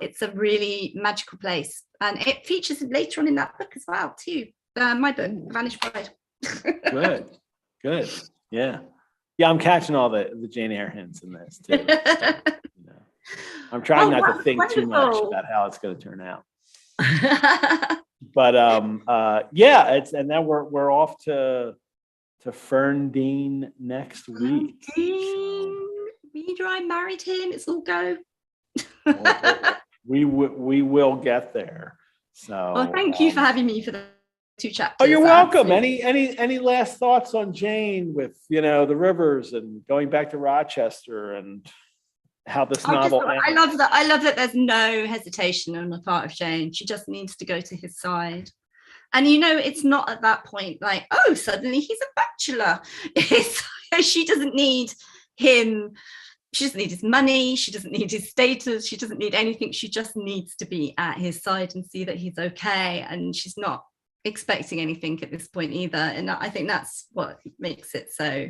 It's a really magical place, and it features later on in that book as well too. My book, Vanished Bride. Good, yeah. I'm catching all the Jane Eyre hints in this too. I'm trying not to think too much about how it's going to turn out. But it's, and then we're off to Ferndean next week. Reader, I married him. It's all go. we will get there. So well, thank you for having me for the 2 chapters. Oh, you're welcome. Any last thoughts on Jane with the rivers and going back to Rochester and how this novel ends? I love that there's no hesitation on the part of Jane. She just needs to go to his side. And it's not at that point like, oh, suddenly he's a bachelor. She doesn't need him. She doesn't need his money. She doesn't need his status. She doesn't need anything. She just needs to be at his side and see that he's okay. And she's not expecting anything at this point either. And I think that's what makes it so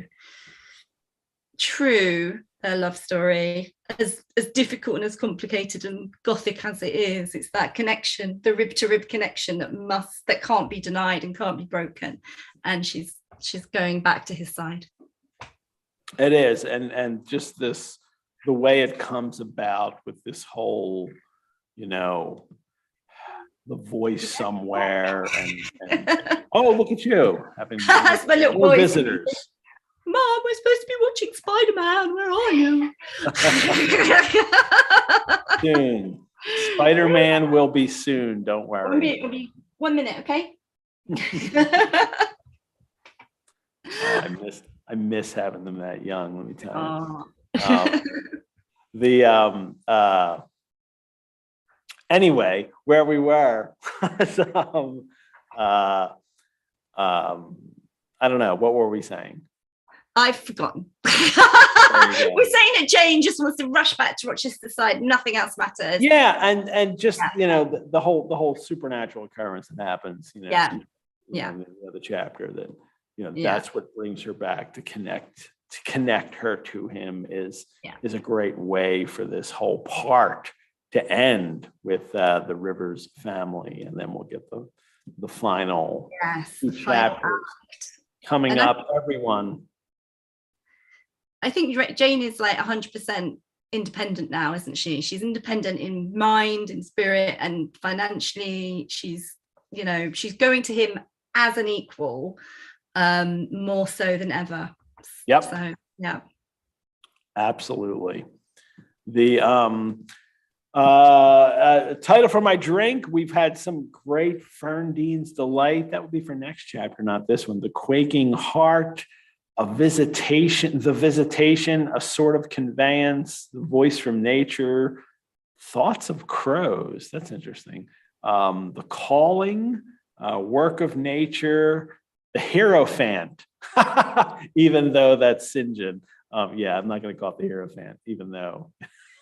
true, their love story, as difficult and as complicated and Gothic as it is. It's that connection, the rib to rib connection that can't be denied and can't be broken. And she's going back to his side. It is, and just the way it comes about with this whole, the voice somewhere, and oh, look at you having more visitors. Mom, we're supposed to be watching Spider-Man. Where are you? Soon. Spider-Man will be soon. Don't worry. It'll be 1 minute, okay? I miss having them that young. Let me tell you. Anyway, where we were. I don't know. What were we saying? I've forgotten. We're saying that Jane just wants to rush back to Rochester side. Nothing else matters. Yeah, and just the whole supernatural occurrence that happens. The other chapter that that's what brings her back to connect her to him is a great way for this whole part to end with the Rivers family, and then we'll get the final Yes, two the final chapters act. coming And up, everyone. I think Jane is like 100% independent now, isn't she? She's independent in mind, in spirit, and financially. She's, you know, she's going to him as an equal, more so than ever. Yep. So yeah. Absolutely. The title for my drink, we've had some great Ferndine's Delight. That will be for next chapter, not this one. The Quaking Heart, The Visitation, A Sort of Conveyance, The Voice from Nature, Thoughts of Crows. That's interesting. The Calling, Work of Nature, The Hierophant, even though that's St. John. Yeah, I'm not going to call it the Hierophant, even though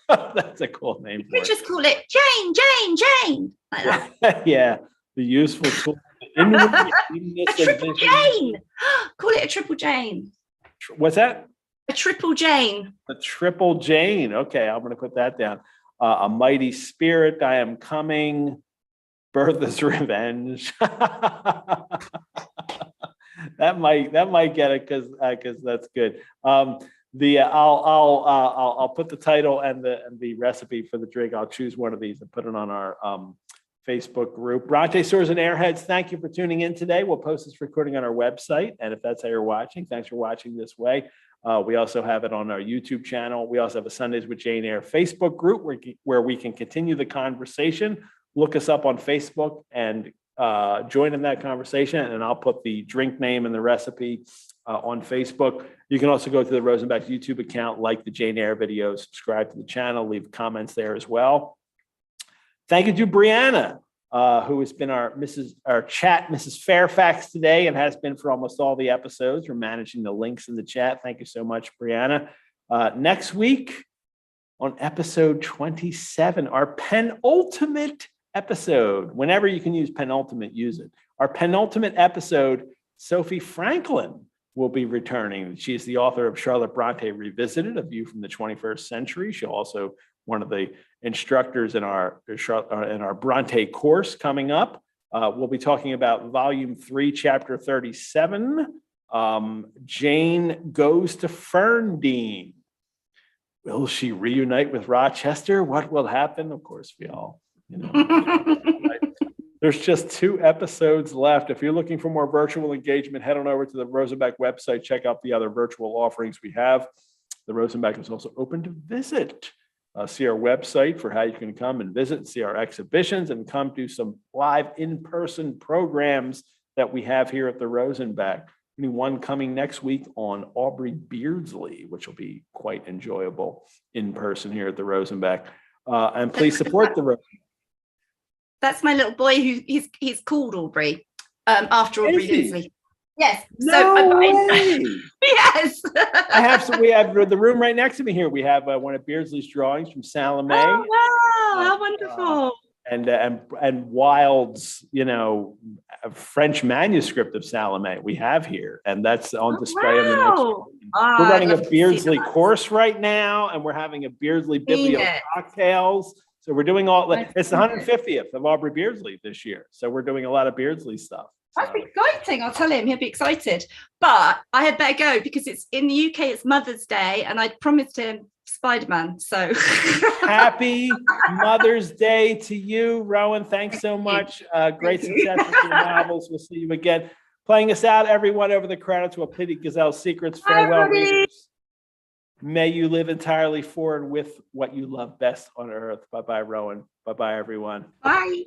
that's a cool name for it. Just call it Jane, like that. Yeah, the useful tool. A triple Jane. Call it a triple Jane. What's that? A triple Jane. A triple Jane. Okay, I'm going to put that down. A Mighty Spirit, I Am Coming, Bertha's Revenge. That might get it because that's good. I'll put the title and the recipe for the drink. I'll choose one of these and put it on our Facebook group. Bronte Swords and Airheads, thank you for tuning in today. We'll post this recording on our website, and if that's how you're watching, thanks for watching this way. We also have it on our YouTube channel. We also have a Sundays with Jane Eyre Facebook group where we can continue the conversation. Look us up on Facebook and join in that conversation, and I'll put the drink name and the recipe on Facebook. You can also go to the Rosenbach YouTube account, like the Jane Eyre videos, subscribe to the channel, leave comments there as well. Thank you to Brianna, who has been our chat Mrs. Fairfax today and has been for almost all the episodes. We're managing the links in the chat. Thank you so much, Brianna. Next week on episode 27, our penultimate episode. Whenever you can use penultimate, use it. Our penultimate episode, Sophie Franklin will be returning. She's the author of Charlotte Bronte Revisited, A View from the 21st Century. She'll also one of the instructors in our Bronte course coming up. We'll be talking about volume 3, chapter 37. Jane goes to Ferndean. Will she reunite with Rochester? What will happen? Of course, we all, There's just 2 episodes left. If you're looking for more virtual engagement, head on over to the Rosenbach website. Check out the other virtual offerings we have. The Rosenbach is also open to visit. See our website for how you can come and visit, see our exhibitions, and come to some live in-person programs that we have here at the Rosenbach. One coming next week on Aubrey Beardsley, which will be quite enjoyable in person here at the Rosenbach. And please support the Rosenbach. That's my little boy who he's called Aubrey, after Aubrey Beardsley. Yes. No way. Yes. We have the room right next to me here. We have one of Beardsley's drawings from Salome. Oh, wow. How wonderful. And Wilde's, a French manuscript of Salome we have here. And that's on display in the next room. We're running a Beardsley course right now, and we're having a Beardsley Biblio cocktails. So we're doing it's the 150th of Aubrey Beardsley this year. So we're doing a lot of Beardsley stuff. That's exciting. I'll tell him, he'll be excited. But I had better go because it's in the UK, it's Mother's Day, and I promised him Spider-Man. So happy Mother's Day to you, Rowan. Thanks so much. Great success with your novels. We'll see you again. Playing us out, everyone, over the credits will Pity Gazelle's Secrets. Farewell, readers. May you live entirely for and with what you love best on earth. Bye-bye, Rowan. Bye-bye, everyone. Bye.